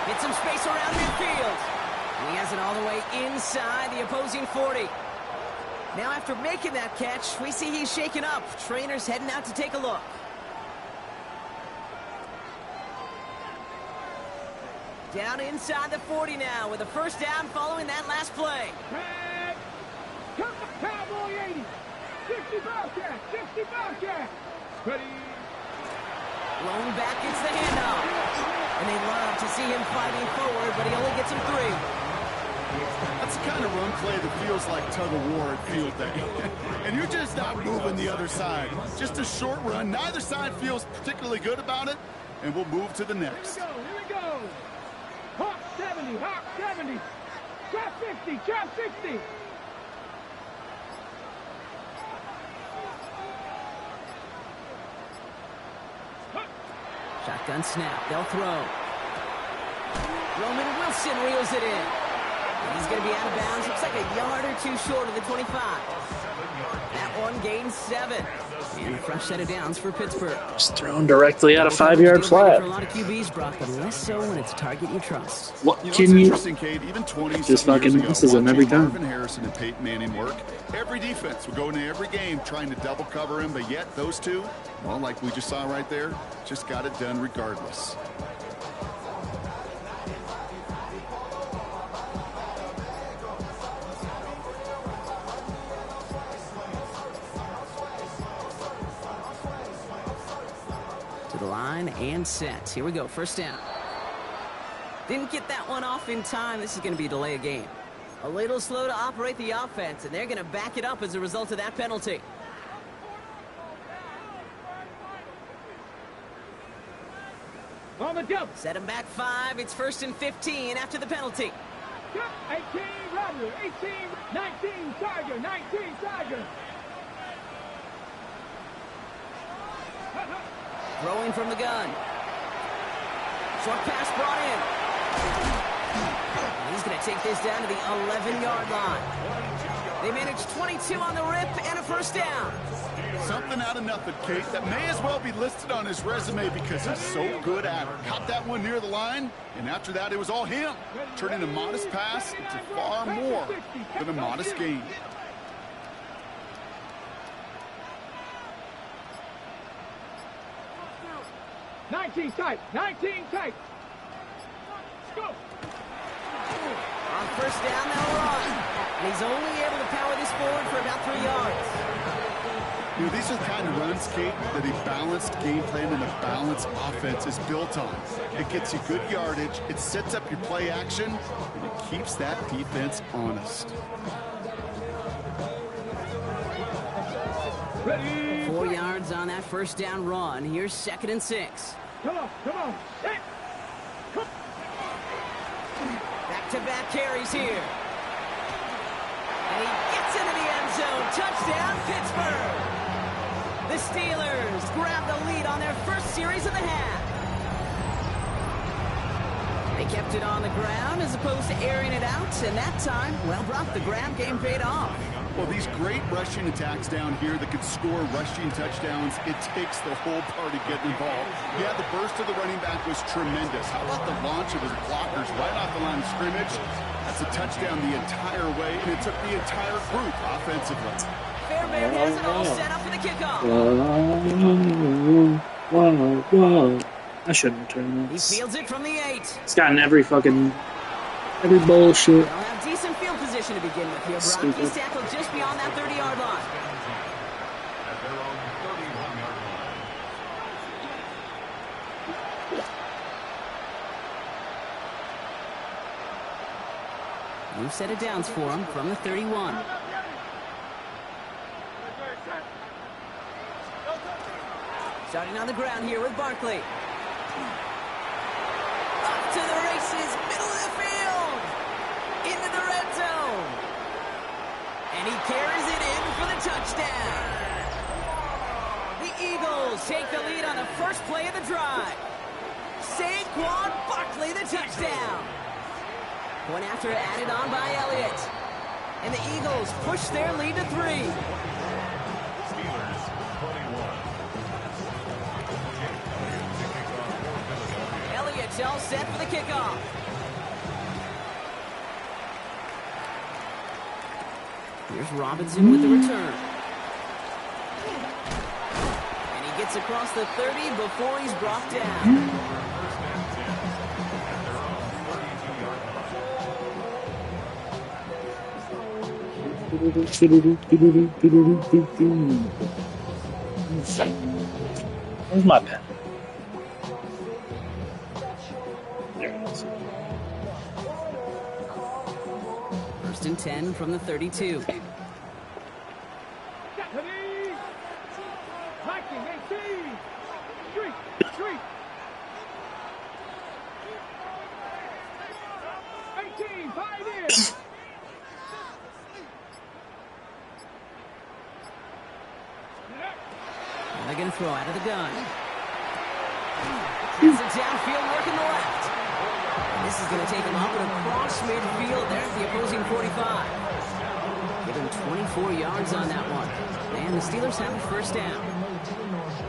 Speaker 2: Get some space around midfield. And he has it all the way inside the opposing 40. Now after making that catch, we see he's shaken up. Trainer's heading out to take a look. Down inside the 40 now with a first down following that last play.
Speaker 3: Cowboy 80. 60 Bobcat. 60 Bobcat. Ready.
Speaker 2: Blown back gets the handoff. And they love to see him fighting forward, but he only gets him 3.
Speaker 4: That's the kind of run play that feels like tug-of-war at field day. And you're just not moving the other side. Just a short run. Neither side feels particularly good about it, and we'll move to the next.
Speaker 3: Here we go. Hawk 70, Hawk 70. Trap 50, trap 60.
Speaker 2: Shotgun snap. They'll throw. Roman Wilson reels it in. And he's going to be out of bounds. Looks like a yard or 2 short of the 25. That one gains 7. And a fresh set of downs for Pittsburgh.
Speaker 6: Just thrown directly at a 5-yard flat.
Speaker 2: For a lot of QBs, Brock, but less so when it's a target you trust.
Speaker 6: What
Speaker 4: You know,
Speaker 6: can you?
Speaker 4: interesting, Kate, even 20
Speaker 6: Just fucking misses him every time.
Speaker 4: Marvin Harrison and Peyton Manning work. Every defense would go into every game trying to double cover him, but yet those two, well, like we just saw right there, just got it done regardless.
Speaker 2: To the line and set. Here we go. First down. Didn't get that one off in time. This is going to be a delay of game. A little slow to operate the offense, and they're going to back it up as a result of that penalty.
Speaker 3: On the jump.
Speaker 2: Set him back 5. It's 1st and 15 after the penalty.
Speaker 3: 18 Robert. 18. 19 Tiger. 19 Tiger.
Speaker 2: Throwing from the gun. Short pass brought in. And he's going to take this down to the 11-yard line. They managed 22 on the rip and a first down.
Speaker 4: Something out of nothing, Kate, that may as well be listed on his resume because he's so good at it. Caught that one near the line, and after that, it was all him. Turning a modest pass into far more than a modest gain.
Speaker 3: Nineteen tight. 19 tight. Go.
Speaker 2: On first down, they'll run. And he's only able to power this forward for about 3 yards.
Speaker 4: You know, these are the kind of runs, Kate, that a balanced game plan and a balanced offense is built on. It gets you good yardage, it sets up your play action, and it keeps that defense honest.
Speaker 3: Ready.
Speaker 2: 4 yards on that first down run. Here's 2nd and 6.
Speaker 3: Come on. Come on. Set.
Speaker 2: Back-to-back carries here. And he gets into the end zone. Touchdown, Pittsburgh. The Steelers grab the lead on their first series of the half. They kept it on the ground as opposed to airing it out. And that time, well, Brock, the ground game paid off.
Speaker 4: Well, these great rushing attacks down here that could score rushing touchdowns, it takes the whole party getting involved. Yeah, the burst of the running back was tremendous. How about the launch of his blockers right off the line of scrimmage? That's a touchdown the entire way, and it took the entire group offensively.
Speaker 2: Fairbairn has it all set up for the kickoff.
Speaker 6: I shouldn't turn
Speaker 2: He
Speaker 6: this.
Speaker 2: fields it from the 8.
Speaker 6: It's gotten every bullshit.
Speaker 2: They'll have decent field position to begin with here, Brock.
Speaker 6: Stupid.
Speaker 2: He's tackled just beyond that 30-yard line.
Speaker 5: At their own 31-yard line.
Speaker 2: New set of downs for him from the 31. Starting on the ground here with Barkley. Up to the races, middle of the field. Into the red zone. And he carries it in for the touchdown. The Eagles take the lead on the first play of the drive. Saquon Barkley, the touchdown. One after added on by Elliott. And the Eagles push their lead to 3.
Speaker 5: Steelers 21.
Speaker 2: Elliott's all set for the kickoff. Here's Robinson with the return. And he gets across the 30 before he's brought down.
Speaker 6: Where's my pen? There it is.
Speaker 2: First and 10 from the 32.
Speaker 3: Viking 18. Street. 18, 5 in.
Speaker 2: They're going to throw out of the gun. It's a downfield work in the left. And this is going to take him up and across midfield. There's the opposing 45. Give him 24 yards on that one. And the Steelers have a first down.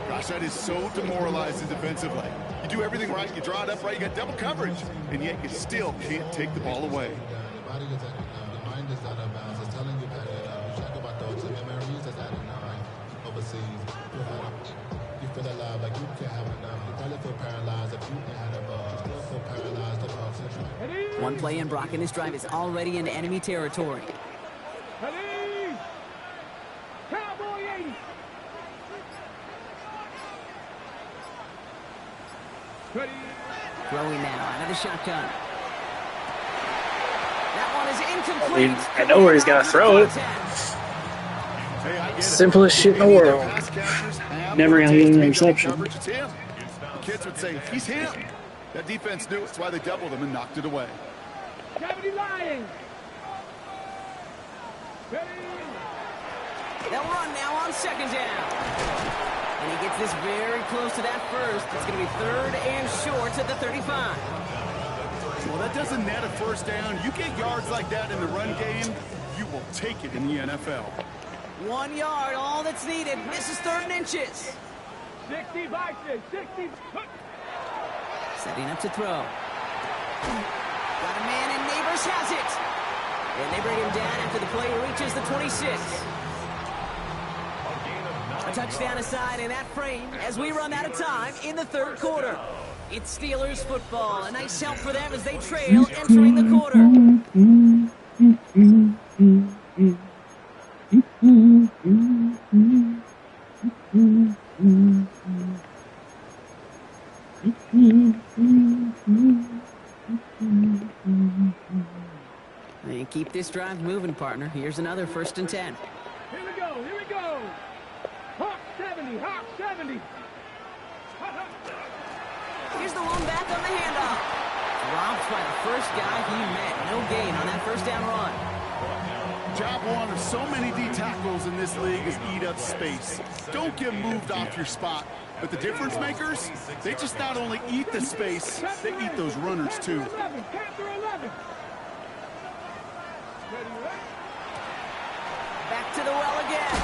Speaker 4: Gosh, that is so demoralizing defensively. You do everything right, you draw it up right, you got double coverage, and yet you still can't take the ball away.
Speaker 2: One play in, Brock, and his drive is already in enemy territory.
Speaker 3: Cowboy 80.
Speaker 2: Throwing now out of the shotgun. That one is incomplete.
Speaker 6: I mean, I know where he's gonna throw it. Simplest shit in the world. Never gonna get an interception.
Speaker 4: The kids would say, he's him. That defense knew it's why they doubled him and knocked it away.
Speaker 3: 70 Lions.
Speaker 2: They'll run now on second down. And he gets this very close to that first. It's going to be third and short at the 35.
Speaker 4: Well, that doesn't net a first down. You get yards like that in the run game, you will take it in the NFL.
Speaker 2: 1 yard, all that's needed. This is third and inches.
Speaker 3: 60 Bison, 60.
Speaker 2: Setting up to throw. Got a man, and Neighbors has it. And they bring him down after the play reaches the 26. A touchdown aside in that frame as we run out of time in the third quarter. It's Steelers football. A nice help for them as they trail entering the quarter. And keep this drive moving, partner. Here's another first and 10.
Speaker 3: Here we go, here we go. Hawk 70, Hawk 70.
Speaker 2: Here's the one back on the handoff. Dropped by the first guy he met. No gain on that first down run.
Speaker 4: Job one of so many D tackles in this league is eat up space. Don't get moved off your spot. But the difference makers, they just not only eat the space, they eat those runners too.
Speaker 3: 11, Panther 11.
Speaker 2: Back to the well again.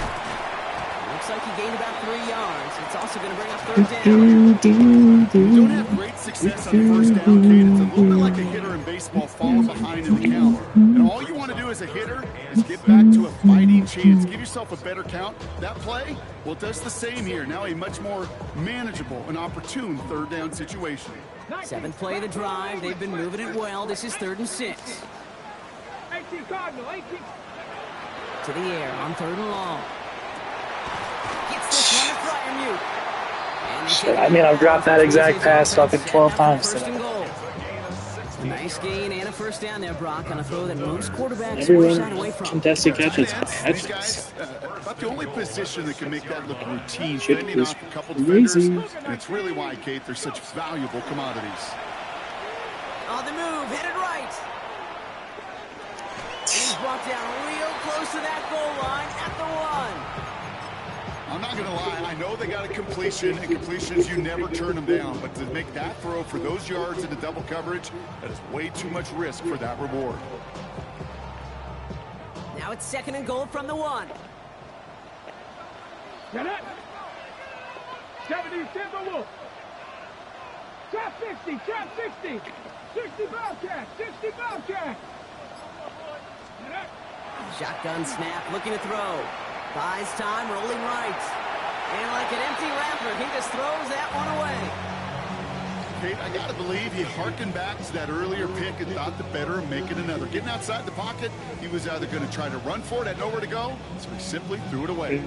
Speaker 2: Looks like he gained about 3 yards. It's also going to bring up third down.
Speaker 4: You don't have great success on first down, Kate. It's a little bit like a hitter in baseball falling behind in the count. And all you want to do as a hitter is get back to a fighting chance. Give yourself a better count. That play, well, it does the same here. Now a much more manageable and opportune third down situation.
Speaker 2: Seventh play of the drive. They've been moving it well. This is 3rd and 6.
Speaker 3: 18 Cardinal, 18.
Speaker 2: To the air on 3rd and long. Gets this one to Freiermuth.
Speaker 6: Shit, I mean, I've dropped that exact pass fucking 12 times
Speaker 2: First
Speaker 6: today.
Speaker 2: and goal. Nice gain and a first down there, Brock, on a throw that most quarterbacks
Speaker 6: Everyone
Speaker 2: shied away from.
Speaker 6: contested catches.
Speaker 4: These guys, about the only position that can make that look routine,
Speaker 6: Shit
Speaker 4: fending
Speaker 6: was
Speaker 4: off a couple
Speaker 6: crazy.
Speaker 4: defenders, and it's really why, Kate, they're such valuable commodities.
Speaker 2: On the move, headed right. He's brought down real close to that goal line at the 1.
Speaker 4: I'm not going to lie, I know they got a completion, and completions, you never turn them down. But to make that throw for those yards into double coverage, that is way too much risk for that reward.
Speaker 2: Now it's 2nd and goal from the 1.
Speaker 3: Get it. 70, Timberwolf. Trap 60, trap 60. 60 Bobcat, 60 Bobcat. Get it.
Speaker 2: Shotgun snap, looking to throw. Buys time, rolling right. And like an empty wrapper, he just throws that one away.
Speaker 4: Kate, I got to believe he harkened back to that earlier pick and thought the better of making another. Getting outside the pocket, he was either going to try to run for it, had nowhere to go, so he simply threw it away.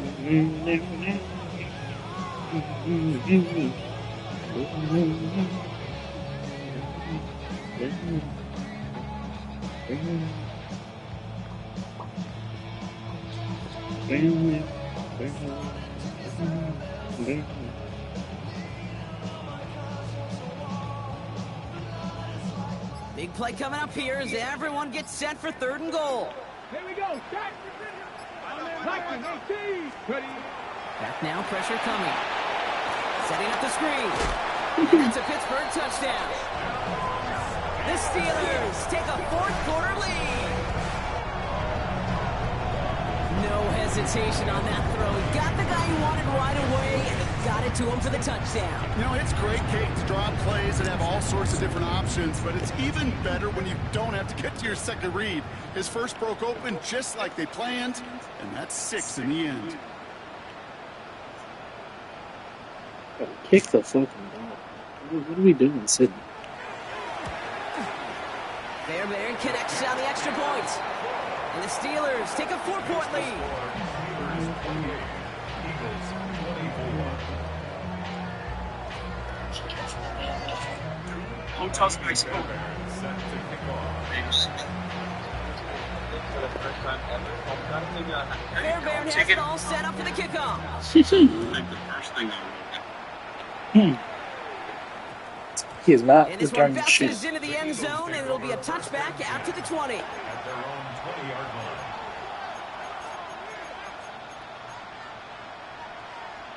Speaker 2: Big play coming up here as everyone gets set for 3rd and goal.
Speaker 3: Here we go. Check. Lightning, 18. Ready.
Speaker 2: Back now, pressure coming. Setting up the screen. And that's a Pittsburgh touchdown. The Steelers take a 4th quarter lead. No hesitation on that throw. He got the guy he wanted right away, and he got it to him for the touchdown.
Speaker 4: You know, it's great, Kate, to draw plays and have all sorts of different options, but it's even better when you don't have to get to your second read. His first broke open just like they planned, and that's 6 in the end.
Speaker 6: Kick the fucking ball. What are we doing, Sidney?
Speaker 2: Fairbairn connects on the extra point. And the Steelers take a 4-point lead.
Speaker 6: Hotel space.
Speaker 2: Fairbairn has it all set up for the kickoff.
Speaker 6: He is not
Speaker 2: And this one
Speaker 6: returning shit.
Speaker 2: bounces into the end zone, and it'll be a touchback out to the 20.
Speaker 5: At their own 20-yard line.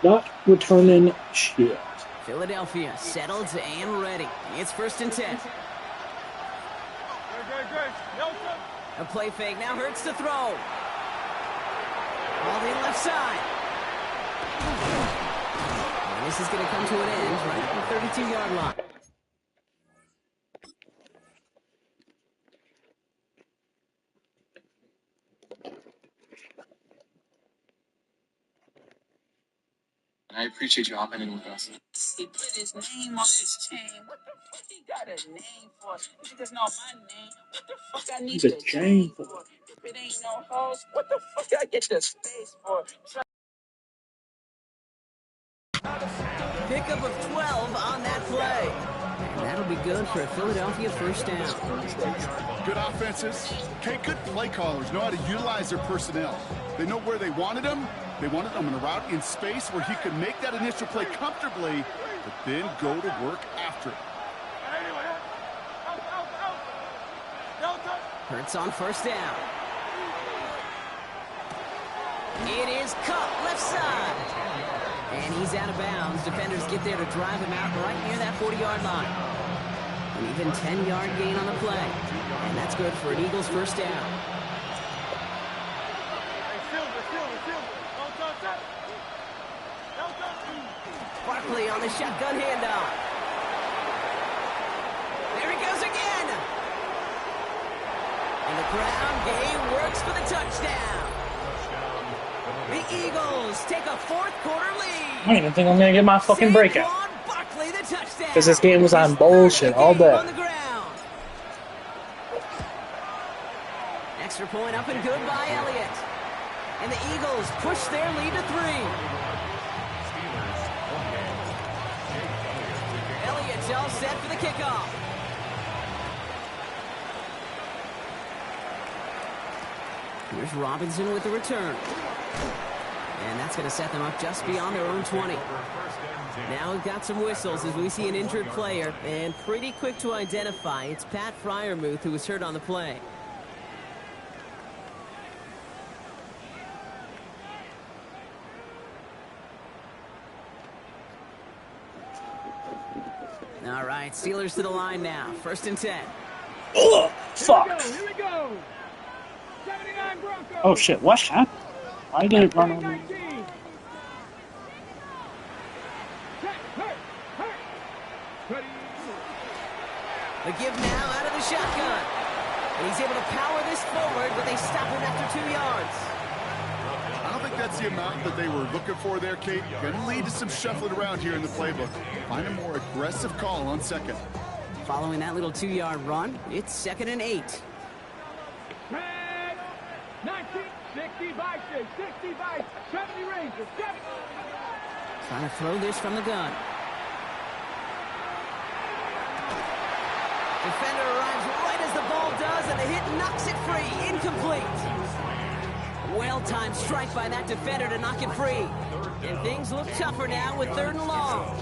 Speaker 6: Not returning shit.
Speaker 2: Philadelphia settled and ready. It's 1st and 10. A play fake now hurts to throw. Ball in left side. And this is going to come to an end right at the 32-yard line.
Speaker 7: I appreciate you hopping in with us.
Speaker 8: He put his name on his chain. What the fuck he got a name for? Niggas know my name. What the fuck I need
Speaker 6: The
Speaker 8: the
Speaker 6: chain
Speaker 8: chain
Speaker 6: for?
Speaker 8: for? If it ain't no hoes, what the fuck I get the space for?
Speaker 2: Pickup of 12 on that play. And that'll be good for a Philadelphia first down.
Speaker 4: Good offenses. Okay, good play callers know how to utilize their personnel. They know where they wanted them. They wanted them in a route in space where he could make that initial play comfortably, but then go to work after it.
Speaker 2: Hurts on first down. It is cut left side. And he's out of bounds. Defenders get there to drive him out right near that 40-yard line. An even 10-yard gain on the play. And that's good for an Eagles first down. Barkley on the shotgun handoff. There he goes again. And the ground game works for the touchdown. The Eagles take a 4th quarter lead.
Speaker 6: I don't even think I'm gonna get my fucking breakout.
Speaker 2: Barkley, the touchdown.
Speaker 6: Because this game was on bullshit all day.
Speaker 2: On the ground. Extra point up and good by Elliott. And the Eagles push their lead to 3. Elliott's all set for the kickoff. Here's Robinson with the return. And that's going to set them up just beyond their own 20. Now we've got some whistles as we see an injured player, and pretty quick to identify. It's Pat Freiermuth who was hurt on the play. All right, Steelers to the line now. 1st and 10.
Speaker 6: Oh, fuck.
Speaker 3: Here we go. 79 Broncos.
Speaker 6: Oh, shit. What happened? Why did it run on me?
Speaker 3: 19.
Speaker 2: The give now out of the shotgun. And he's able to power this forward, but they stop him after 2 yards.
Speaker 4: I don't think that's the amount that they were looking for there, Kate. Going to lead to some shuffling around here in the playbook. Find a more aggressive call on 2nd.
Speaker 2: Following that little 2-yard run, it's 2nd and 8.
Speaker 3: 19, 60 by 6, 60 by 70 Rangers. 70.
Speaker 2: Trying to throw this from the gun. Defender arrives right as the ball does, and the hit knocks it free. Incomplete. Well-timed strike by that defender to knock it free. And things look tougher now with 3rd and long.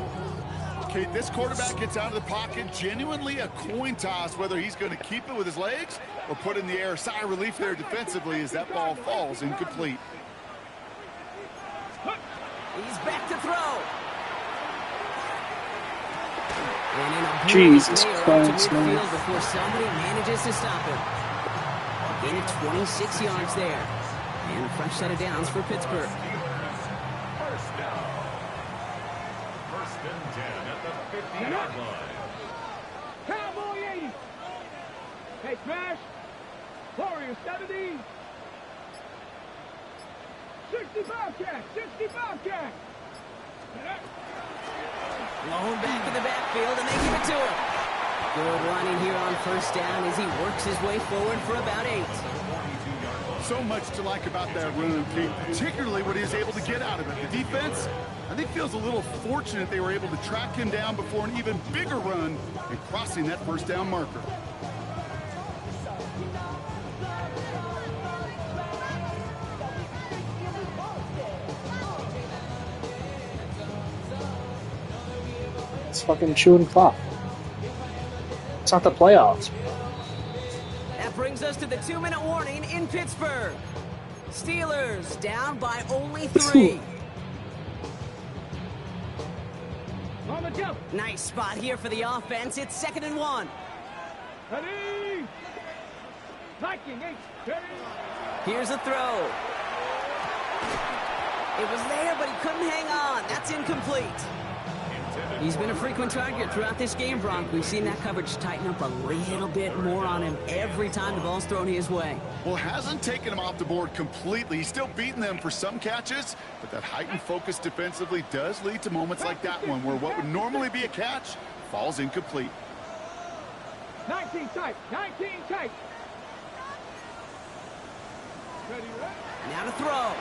Speaker 4: Kate, this quarterback gets out of the pocket, genuinely a coin toss, whether he's going to keep it with his legs or put in the air. Sigh of relief there defensively as that ball falls incomplete.
Speaker 2: He's back to throw. And in a
Speaker 6: Jesus
Speaker 2: Christ,
Speaker 6: Christ, man.
Speaker 2: Before somebody manages to stop him. Gain of 26 yards there. And a fresh set of downs for Pittsburgh.
Speaker 5: 1st down. 1st and 10 at the 50-yard line.
Speaker 3: Cowboy 80. Hey, Smash. Warrior 70. 60 Bobcat. 60 Bobcat.
Speaker 2: Blown back in the backfield, and they give it to him. Good running here on 1st down as he works his way forward for about 8.
Speaker 4: So much to like about that run, Kate, particularly what he was able to get out of it. The defense, I think, feels a little fortunate they were able to track him down before an even bigger run and crossing that 1st down marker.
Speaker 6: It's fucking chewing clock. It's not the playoffs.
Speaker 2: That brings us to the 2-minute warning in Pittsburgh. Steelers down by only 3.
Speaker 3: On the jump.
Speaker 2: Nice spot here for the offense. It's 2nd and 1.
Speaker 3: Ready. Viking 8.
Speaker 2: Here's a throw. It was there, but he couldn't hang on. That's incomplete. He's been a frequent target throughout this game, Bronk. We've seen that coverage tighten up a little bit more on him every time the ball's thrown his way.
Speaker 4: Well, hasn't taken him off the board completely. He's still beating them for some catches, but that heightened focus defensively does lead to moments like that one where what would normally be a catch falls incomplete.
Speaker 3: 19 tight. 19 tight. Ready, right?
Speaker 2: Now to throw.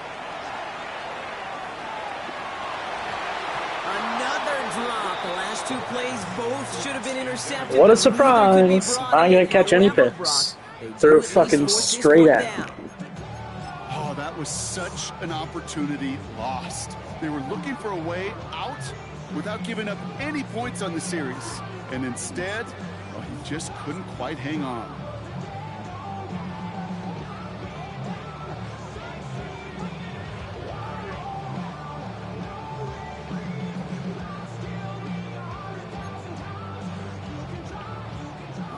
Speaker 2: Another drop. The last 2 plays both should have been intercepted.
Speaker 6: What a surprise. I'm going to catch any picks. Threw fucking straight at him.
Speaker 4: Oh, that was such an opportunity lost. They were looking for a way out without giving up any points on the series. And instead, well, he just couldn't quite hang on.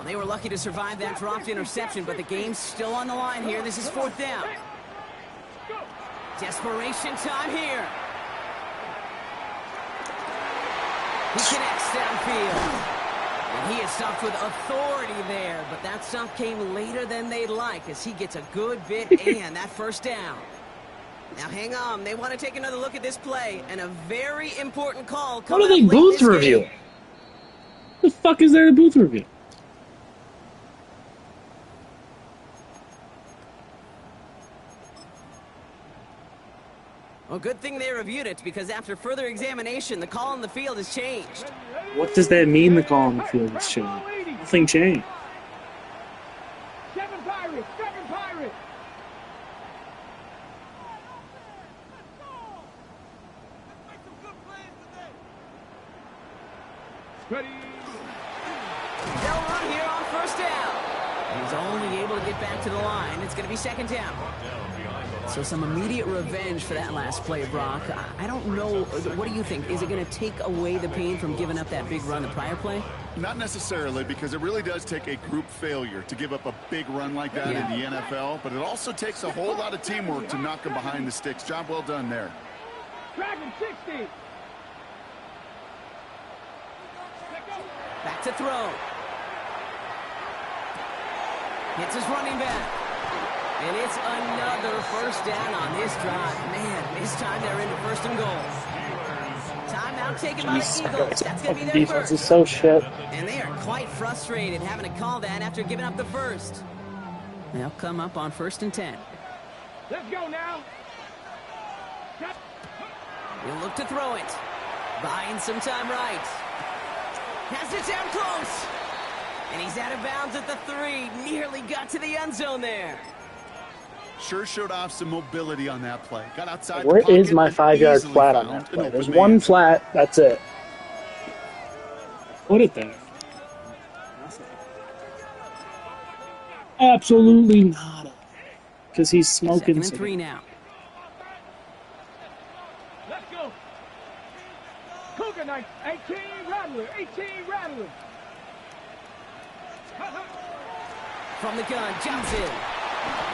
Speaker 2: They were lucky to survive that dropped interception, but the game's still on the line here. This is 4th down. Desperation time here. He connects downfield. And he is stopped with authority there, but that stop came later than they'd like as he gets a good bit and that 1st down. Now hang on, they want to take another look at this play, and a very important call
Speaker 6: What
Speaker 2: coming
Speaker 6: are they
Speaker 2: up late
Speaker 6: booth
Speaker 2: in this
Speaker 6: review?
Speaker 2: game.
Speaker 6: The fuck is there a booth review?
Speaker 2: Well, good thing they reviewed it, because after further examination, the call on the field has changed.
Speaker 6: What does that mean, the call on the field has changed? Nothing changed.
Speaker 3: 7 Pirates. 7 Pirates. Ready.
Speaker 2: They'll run here on first down. He's only able to get back to the line. It's going to be second down. So some immediate revenge for that last play, Brock. I don't know. What do you think? Is it going to take away the pain from giving up that big run the prior play?
Speaker 4: Not necessarily, because it really does take a group failure to give up a big run like that in the NFL. But it also takes a whole lot of teamwork to knock them behind the sticks. Job well done there.
Speaker 3: Dragon 60.
Speaker 2: Back to throw. Hits his running back. And it's another first down on this drive. Man, this time they're into first and goal. Timeout taken by the Eagles. That's going to be their
Speaker 6: defense
Speaker 2: first.
Speaker 6: is so shit.
Speaker 2: And they are quite frustrated having to call that after giving up the first. They'll come up on 1st and 10.
Speaker 3: Let's go now.
Speaker 2: He'll look to throw it. Buying some time right. Has it down close. And he's out of bounds at the 3. Nearly got to the end zone there.
Speaker 4: Sure showed off some mobility on that play. Got outside
Speaker 6: Where
Speaker 4: the pocket
Speaker 6: is my 5-yard flat on that play? There's one flat. That's it. Put it there. Absolutely not. Because he's smoking.
Speaker 2: 2nd and 3 now.
Speaker 3: Let's go. Cougar Knight, 18 Rattler, 18 Rattler.
Speaker 2: From the gun, Johnson.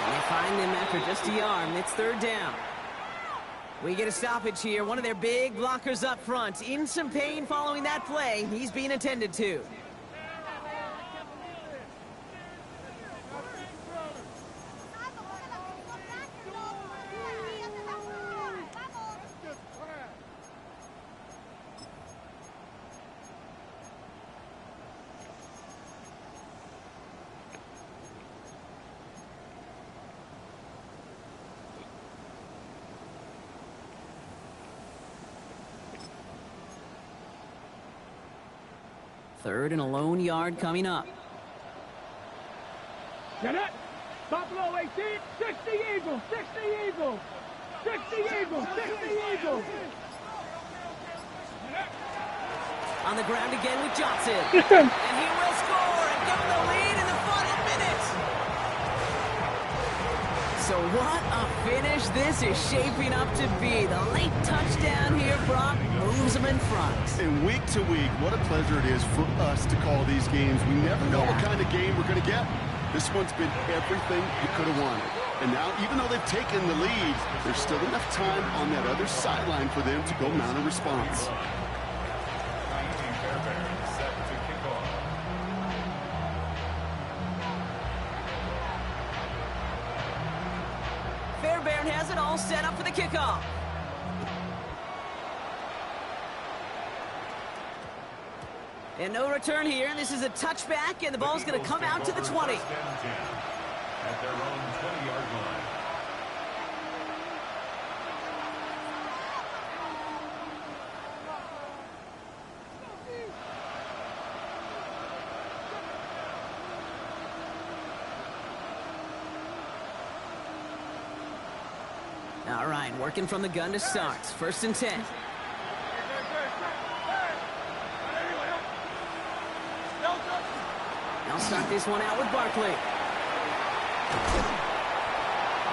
Speaker 2: And they find him after just a yard. It's 3rd down. We get a stoppage here. One of their big blockers up front. In some pain following that play. He's being attended to. Third and a lone yard coming up.
Speaker 3: Get it. Buffalo 18, 60 Eagles, 60 Eagles, 60 Eagles, 60 Eagles.
Speaker 2: On the ground again with Johnson. And he will score and give them the lead in the final minute. So what a finish this is shaping up to be. The late touchdown here, Brock, moves them in front.
Speaker 4: And week to week, what a pleasure it is for us to call these games. We never know what kind of game we're going to get. This one's been everything you could have wanted. And now, even though they've taken the lead, there's still enough time on that other sideline for them to go mount a response.
Speaker 2: Fairbairn has it all set up for the kickoff. And no return here. This is a touchback, and the ball's going to come out to the 20.
Speaker 5: At their own 20-yard line.
Speaker 2: All right, working from the gun to start. 1st and 10. They'll start this one out with Barkley.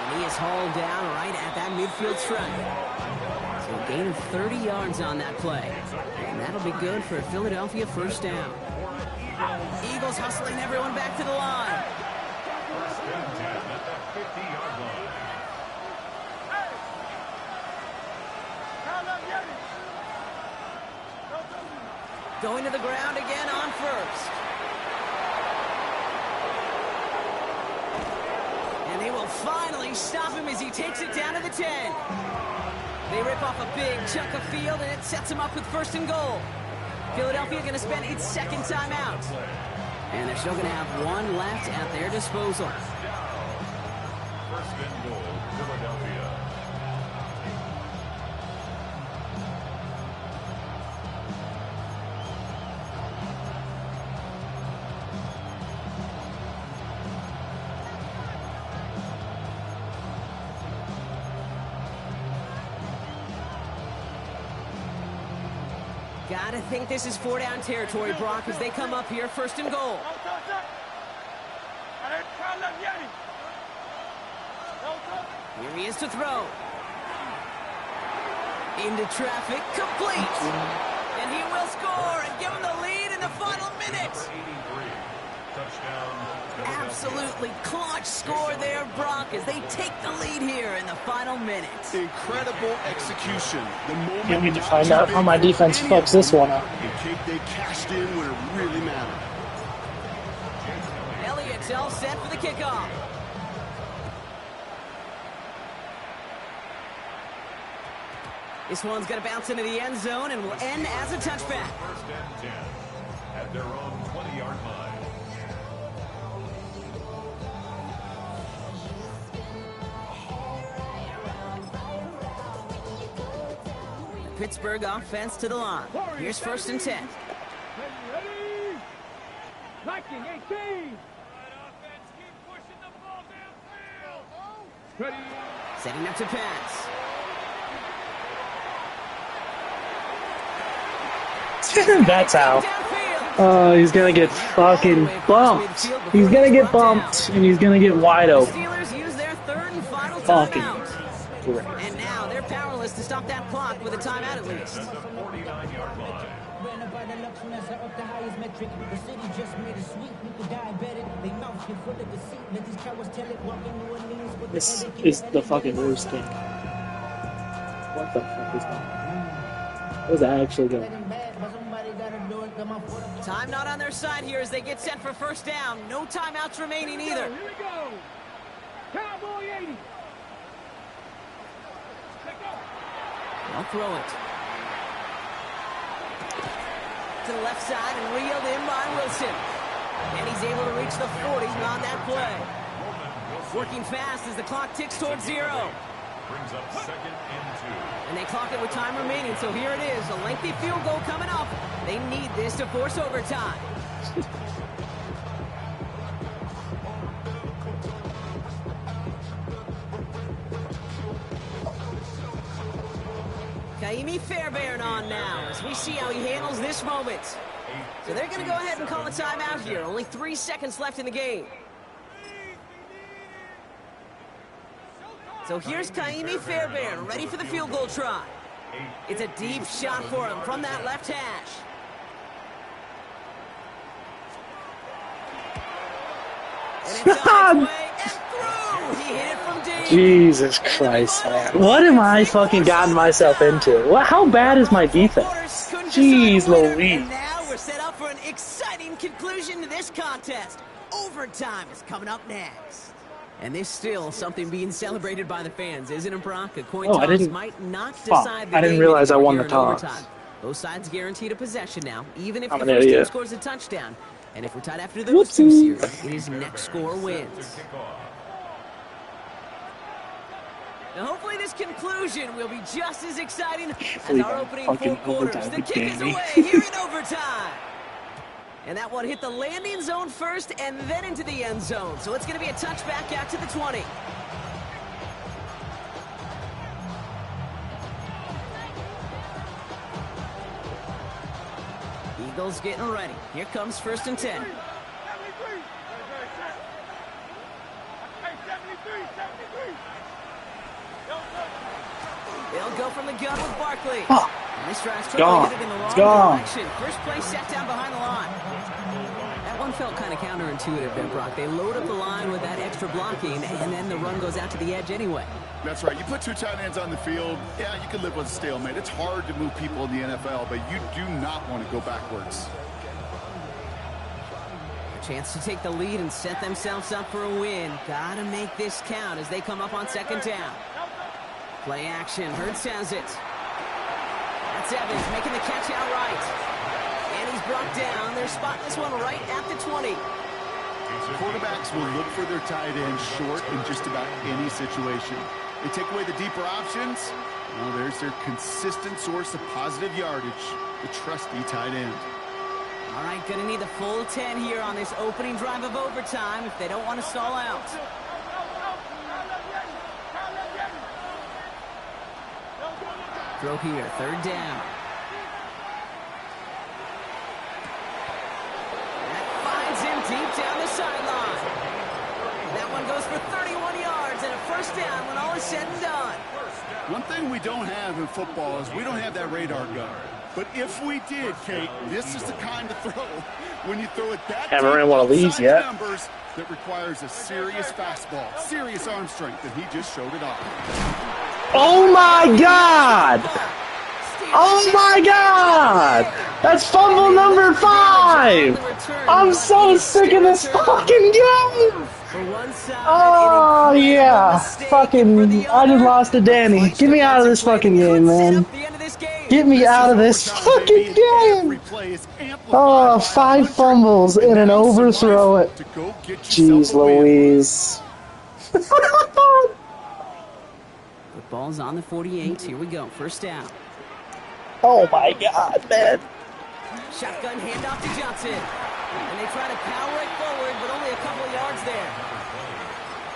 Speaker 2: And he is hauled down right at that midfield stripe. So a gain of 30 yards on that play. And that'll be good for a Philadelphia 1st down. Eagles hustling everyone back to the line.
Speaker 5: 1st and 10 at the 50-yard line.
Speaker 2: Going to the ground again on 1st. And they will finally stop him as he takes it down to the 10. They rip off a big chunk of field, and it sets him up with 1st and goal. Philadelphia going to spend its 2nd timeout. And they're still going to have one left at their disposal.
Speaker 5: 1st and goal, Philadelphia.
Speaker 2: Gotta think this is 4-down territory, Brock, as they come up here, first and goal. Here he is to throw. Into traffic, complete. And he will score and give him the lead in the final minute. Absolutely clutch score there, Brock, as they take the lead here in the final minute.
Speaker 4: Incredible execution. The moment
Speaker 6: Can't wait to find out how my defense fucks this one up.
Speaker 4: They cashed in when it really mattered.
Speaker 2: Elliott's all set for the kickoff. This one's going to bounce into the end zone and will end as a touchback.
Speaker 5: First and 10 at their own 20-yard line.
Speaker 2: The Pittsburgh offense to the line. Here's first and 10.
Speaker 3: Ready? Liking 18. Ready?
Speaker 2: Setting up to pass.
Speaker 6: That's how. Oh, he's gonna get fucking bumped. He's gonna get bumped, and he's gonna get wide open.
Speaker 2: Steelers use their third and final
Speaker 6: Fucking
Speaker 2: timeout.
Speaker 6: great.
Speaker 2: And now they're powerless to stop that clock with a timeout at least.
Speaker 5: At the 49-yard line.
Speaker 6: This is the fucking worst thing. What the fuck is that? What is that actually going?
Speaker 2: Time not on their side here as they get set for first down. No timeouts remaining either.
Speaker 3: Here we go. Cowboy 80.
Speaker 2: They'll throw it. To the left side and reeled in by Wilson. And he's able to reach the 40 on that play. Working fast as the clock ticks towards 0.
Speaker 5: Brings up second and 2.
Speaker 2: And they clock it with time remaining, so here it is. A lengthy field goal coming up. They need this to force overtime. Kaimi Fairbairn on now as we see how he handles this moment. So they're going to go ahead and call a timeout here. Only 3 seconds left in the game. So here's Kaimi Fairbairn, ready for the field goal try. It's a deep shot for him from that left hash. And it's on its way and through. He hit it from deep.
Speaker 6: Jesus Christ, man. What am I fucking gotten myself into? How bad is my defense? Jeez Louise.
Speaker 2: And now we're set up for an exciting conclusion to this contest. Overtime is coming up next. And there's still something being celebrated by the fans, isn't it, Brock? A coin toss might not decide the
Speaker 6: I didn't
Speaker 2: game
Speaker 6: realize I won the
Speaker 2: here in
Speaker 6: toss.
Speaker 2: overtime. Both sides guaranteed a possession now, even if the
Speaker 6: I'm an
Speaker 2: first team
Speaker 6: idiot.
Speaker 2: scores a touchdown. And if we're tied after those two series, it is next score wins. Now, hopefully this conclusion will be just as exciting as our opening 4 quarters. The kick is away here in overtime. And that one hit the landing zone first and then into the end zone. So it's going to be a touchback out to the 20. Eagles getting ready. Here comes first and 10. They'll go from the gun with Barkley.
Speaker 6: Oh,
Speaker 2: This drive's
Speaker 6: gone.
Speaker 2: in the wrong
Speaker 6: It's gone.
Speaker 2: direction. First play set down behind the line. That one felt kind of counterintuitive there, Brock. They load up the line with that extra blocking, and then the run goes out to the edge anyway.
Speaker 4: That's right. You put 2 tight ends on the field, yeah, you can live with a stalemate. It's hard to move people in the NFL, but you do not want to go backwards.
Speaker 2: A chance to take the lead and set themselves up for a win. Gotta make this count as they come up on second down. Play action. Hurts has it. That's Evans making the catch outright. And he's brought down. They're spotting this one right at the 20.
Speaker 4: Quarterbacks will look for their tight end short in just about any situation. They take away the deeper options. Well, there's their consistent source of positive yardage, the trusty tight end.
Speaker 2: All right, going to need the full 10 here on this opening drive of overtime if they don't want to stall out. Throw here, third down. deep down the sideline. That one goes for 31 yards and a first down when all is said and done.
Speaker 4: One thing we don't have in football is we don't have that radar gun. But if we did, Kate, this is the kind of throw when you throw it that
Speaker 6: Haven't
Speaker 4: deep
Speaker 6: ran one of these
Speaker 4: outside
Speaker 6: yet.
Speaker 4: the numbers that requires a serious fastball, serious arm strength, and he just showed it off.
Speaker 6: Oh my God! Oh my God! That's fumble number 5! I'm so sick of this fucking game! Oh yeah, fucking, I just lost to Danny. Get me out of this fucking game, man. Get me out of this fucking game! Oh, 5 fumbles and an overthrow. Jeez Louise.
Speaker 2: The ball's on the 48. Here we go. First down.
Speaker 6: Oh my God, man.
Speaker 2: Shotgun handoff to Johnson. And they try to power it forward, but only a couple of yards there.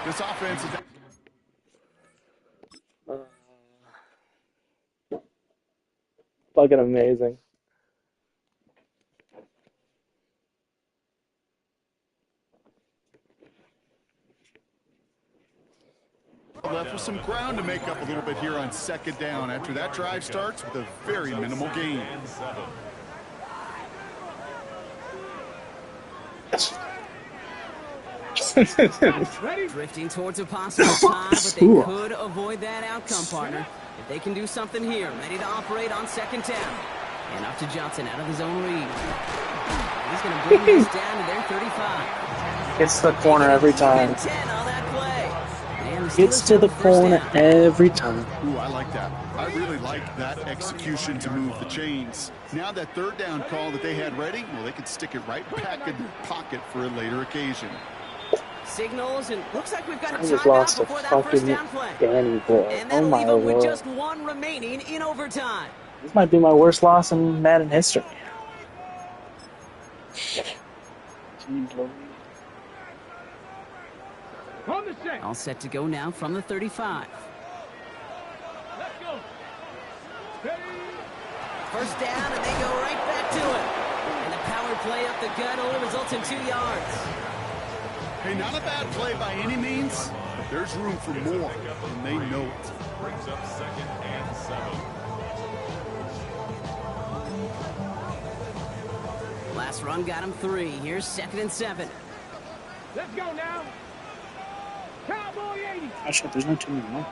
Speaker 4: This offense is
Speaker 6: Fucking amazing.
Speaker 4: left with some ground to make up a little bit here on second down after that drive starts with a very minimal gain.
Speaker 2: Drifting towards a possible tie, but they could avoid that outcome, partner. If they can do something here, ready to operate on second down. And up to Johnson out of his own read. He's going to bring this down to their 35.
Speaker 6: Gets to the corner every time.
Speaker 2: 10 on that play.
Speaker 6: Gets to the corner every time.
Speaker 4: Ooh, I like that. I really like that execution to move the chains. Now that third down call that they had ready, well, they could stick it right back in their pocket for a later occasion.
Speaker 2: Signals, and looks like we've got a
Speaker 6: I just
Speaker 2: timeout
Speaker 6: lost to
Speaker 2: before that first
Speaker 6: fucking
Speaker 2: down play.
Speaker 6: Danny boy.
Speaker 2: And
Speaker 6: Oh
Speaker 2: that'll
Speaker 6: my
Speaker 2: leave them with
Speaker 6: lord.
Speaker 2: just one remaining in overtime.
Speaker 6: This might be my worst loss in Madden history. Jeez Louise.
Speaker 3: On the set.
Speaker 2: All set to go now from the 35.
Speaker 3: Let's go. Ready.
Speaker 2: First down, and they go right back to it. And the power play up the gut only results in 2 yards.
Speaker 4: Hey, not a bad play by any means, but there's room for more, and they know it.
Speaker 5: Brings up second and 7.
Speaker 2: Last run got him 3. Here's second and 7.
Speaker 3: Let's go now. Cowboy 80.
Speaker 6: Oh shit, there's no 2 anymore.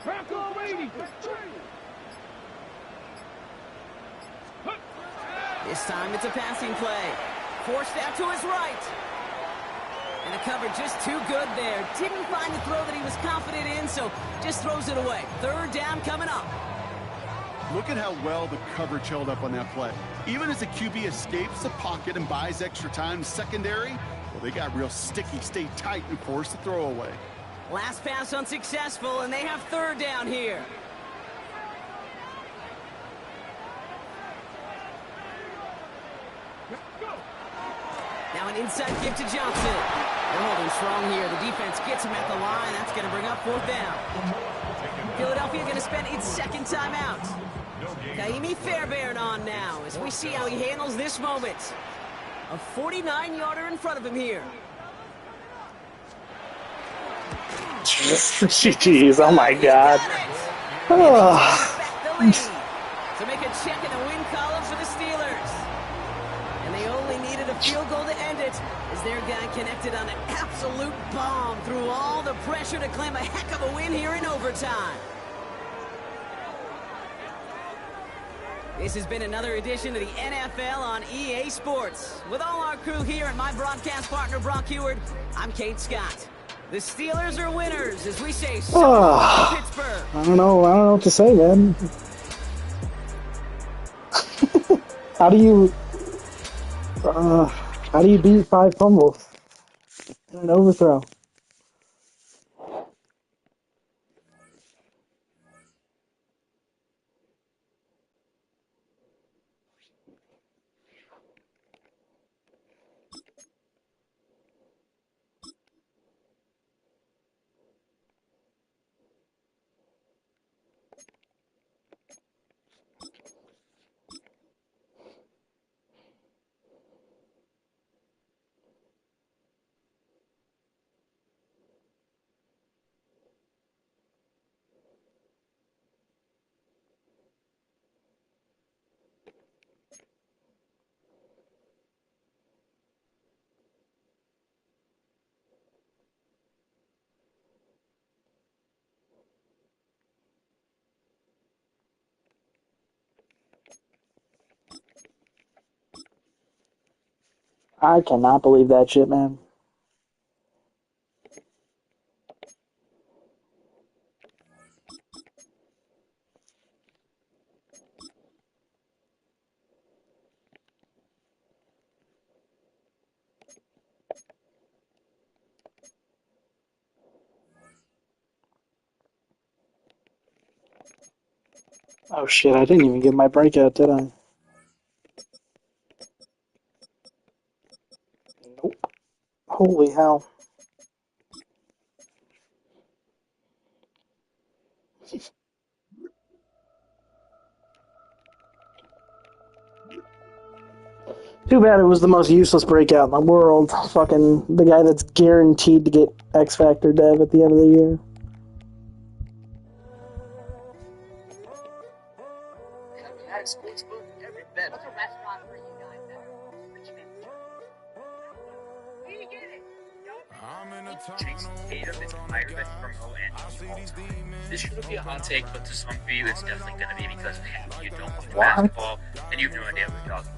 Speaker 3: Bronco 80.
Speaker 2: This time it's a passing play. Forced out to his right. And the cover just too good there. Didn't find the throw that he was confident in, so just throws it away. Third down coming up.
Speaker 4: Look at how well the coverage held up on that play. Even as the QB escapes the pocket and buys extra time secondary, well, they got real sticky, stay tight, and force the throw away.
Speaker 2: Last pass unsuccessful, and they have third down here. Now an inside give to Johnson. They're holding strong here. The defense gets him at the line. That's going to bring up fourth down. Philadelphia going to spend its second timeout. Kaimi Fairbairn on now as we see how he handles this moment. A 49-yarder in front of him here.
Speaker 6: Jeez, oh my god.
Speaker 2: To make a check in the win column for the Steelers. And they only needed a field goal to end it as their guy connected on an absolute bomb through all the pressure to claim a heck of a win here in overtime. This has been another edition of the NFL on EA Sports. With all our crew here and my broadcast partner, Brock Heward, I'm Kate Scott. The Steelers are winners, as we say, so Pittsburgh.
Speaker 6: I don't know what to say, man. How do you beat 5 fumbles and an overthrow? I cannot believe that shit, man. Oh shit, I didn't even get my breakout, did I? Nope. Holy hell. Too bad it was the most useless breakout in the world. Fucking the guy that's guaranteed to get X Factor Dev at the end of the year.
Speaker 7: Jason Tatum is higher than Carmelo Anthony all time. This shouldn't be a hot take, but to some of you, it's definitely going to be because half you don't watch basketball and you have no idea what we're talking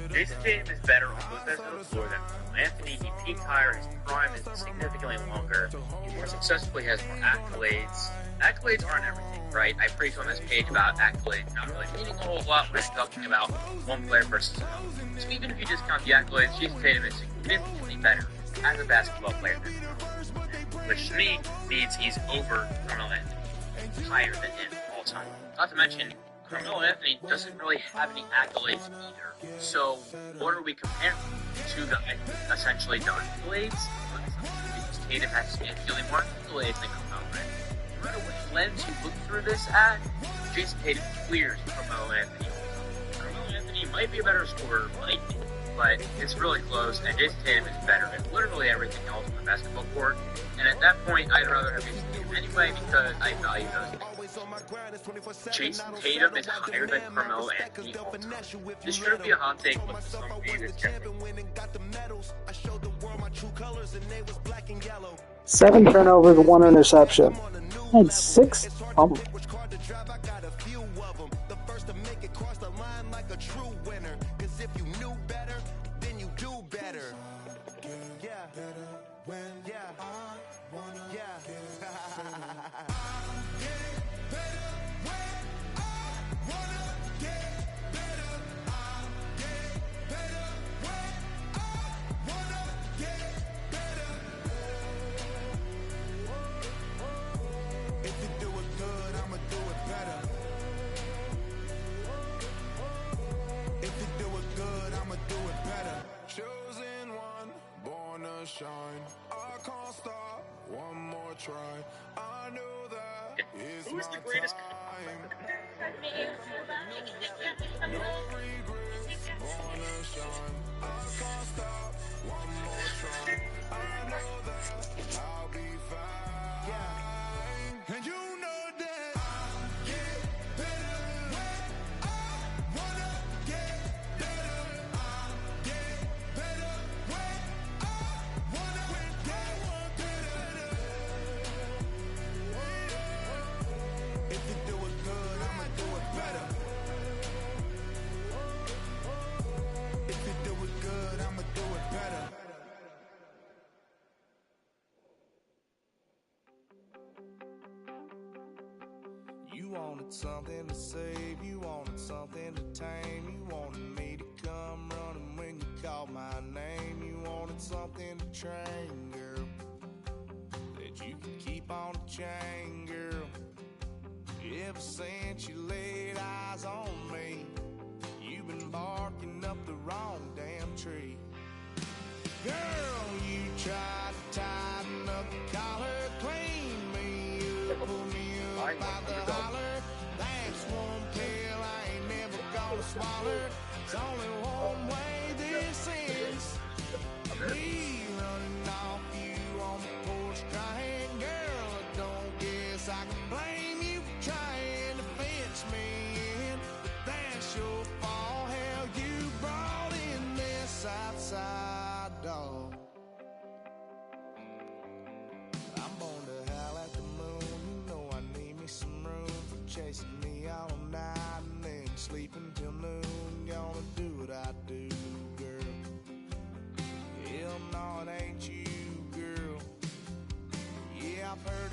Speaker 7: about. Jason Tatum is better on both ends of the floor than Carmelo Anthony. He peaked higher, his prime is significantly longer. He more successfully has more accolades. Accolades aren't everything, right? I preach on this page about accolades not really meaning a whole lot when I'm talking about one player versus another. So even if you discount the accolades, Jason Tatum is significantly better as a basketball player than Carmelo, which to me means he's over Carmelo Anthony, higher than him all time. Not to mention, Carmelo Anthony doesn't really have any accolades either. So what are we comparing to the essentially the accolades? Because Tatum has significantly more accolades than Carmelo Anthony. No matter which lens you look through this at, Jason Tatum clears Carmelo Anthony. Carmelo Anthony might be a better scorer, might be, but it's really close, and Jason Tatum is better at literally everything else on the basketball court. And at that point, I'd rather have Jason Tatum anyway because I value those things. Jason Tatum is higher than Carmelo Anthony all time. This shouldn't be a hot take, but to some people, it's definitely.
Speaker 6: 7 turnovers, 1 interception. I had 6 fumbles.
Speaker 7: Who is the greatest?
Speaker 9: You wanted something to save, you wanted something to tame, you wanted me to come running when you called my name, you wanted something to train, girl, that you could keep on the chain, girl. Ever since you laid eyes on me, you've been barking up the wrong damn tree. Girl, you tried to tighten up the collar, clean me up, pull me up by the holler. That's one pill I ain't never gonna swallow. It's only one way this ends. Me running off you on the porch crying. Girl, I don't guess I can blame you for trying to fence me in. But that's your fault, hell, you brought in this outside dog. I'm born to howl at the moon. You know I need me some room for chasing me all night and then sleeping till noon. Gonna do what I do, girl.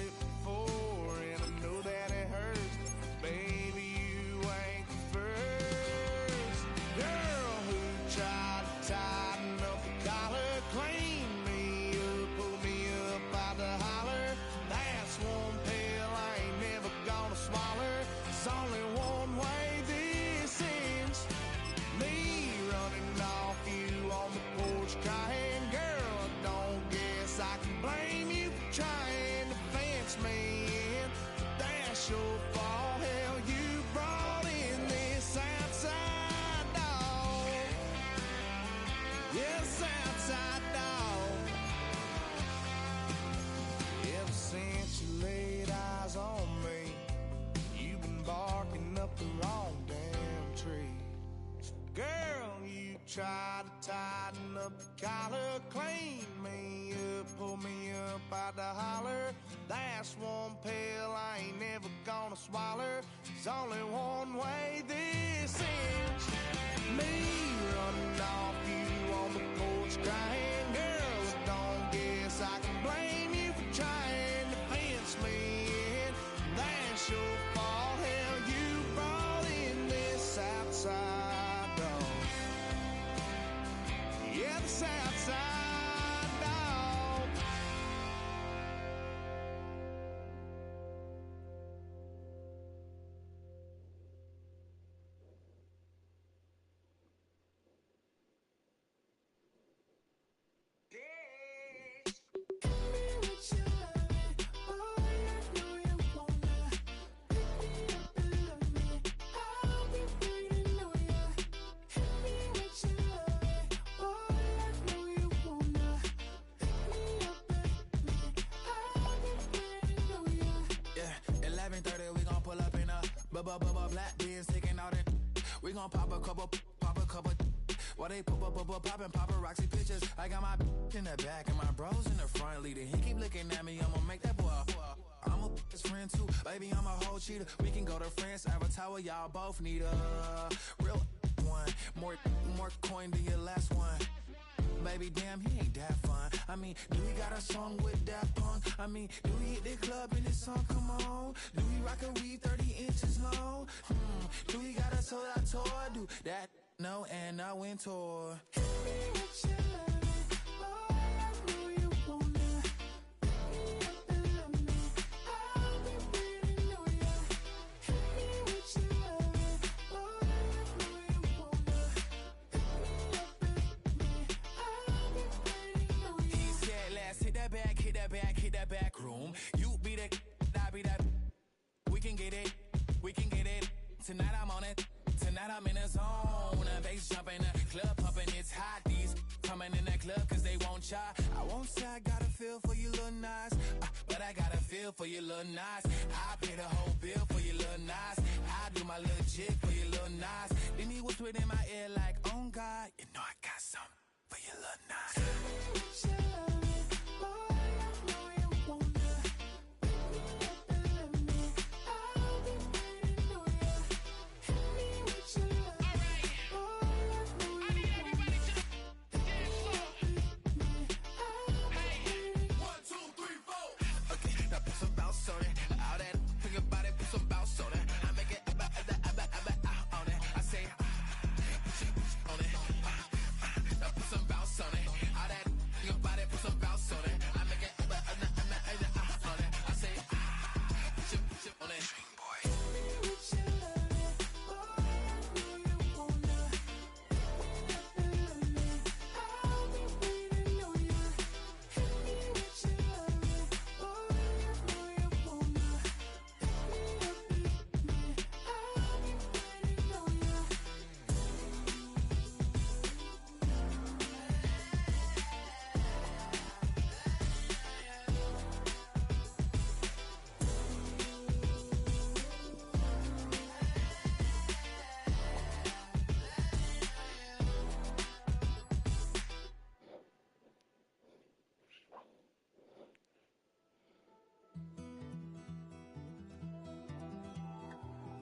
Speaker 9: it before, and I know that it hurts. Baby, you ain't the first girl who tried to tighten up the collar, clean me up, pull me up by the holler. That's one pill I ain't never gonna swallow. There's only one way this ends. Me running off you on the porch crying. Girl, I don't guess I can blame you for trying to fence me in. That's your fault. Hell, you brought in this outside dog. Yes, outside dog. Ever since you laid eyes on me, you've been barking up the wrong damn tree. Girl, you tried to tighten up the collar, clean me up, pull me up by the holler. That's one pill I ain't never gonna swallow. There's only one way this ends. Me running off you on the porch crying. Girl, I don't guess I can blame you for trying to fence me in. That's your fault. Hell, you brought in this outside dog. Yeah, this outside dog. Yeah, 11:30 we gon' pull up in a bubba black beans taking out it. We gon' pop a couple. While they poppin' paparazzi pictures. I got my in the back and my bros in the front leading. He keep looking at me, I'ma make that boy. I'm a best friend too, baby, I'm a whole cheater. We can go to France, Avatar, y'all both need a real one. More coin than your last one. Baby, damn, he ain't that fun. I mean, do he got a song with that punk? I mean, do he hit the club in this song? Come on. Do he rock a weed 30 inches long? Do he got a sold out tour? Do that? No, and I went tour. Hit that back room. You be the, I be that. We can get it. Tonight I'm on it. Tonight I'm in a zone. A bass jumping, a club pumping, it's hot. These coming in that club cause they won't try. I won't say I got a feel for you little nice, but I got a feel for you little nice. I pay the whole bill for you little nice. I do my little jig for you little nice. Then he whispered in my ear like, oh God, you know I got something for you little nice.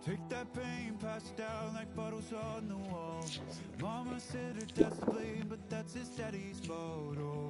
Speaker 10: Take that pain, pass it down like bottles on the wall. Mama said her dad's to blame, but that's his daddy's photo.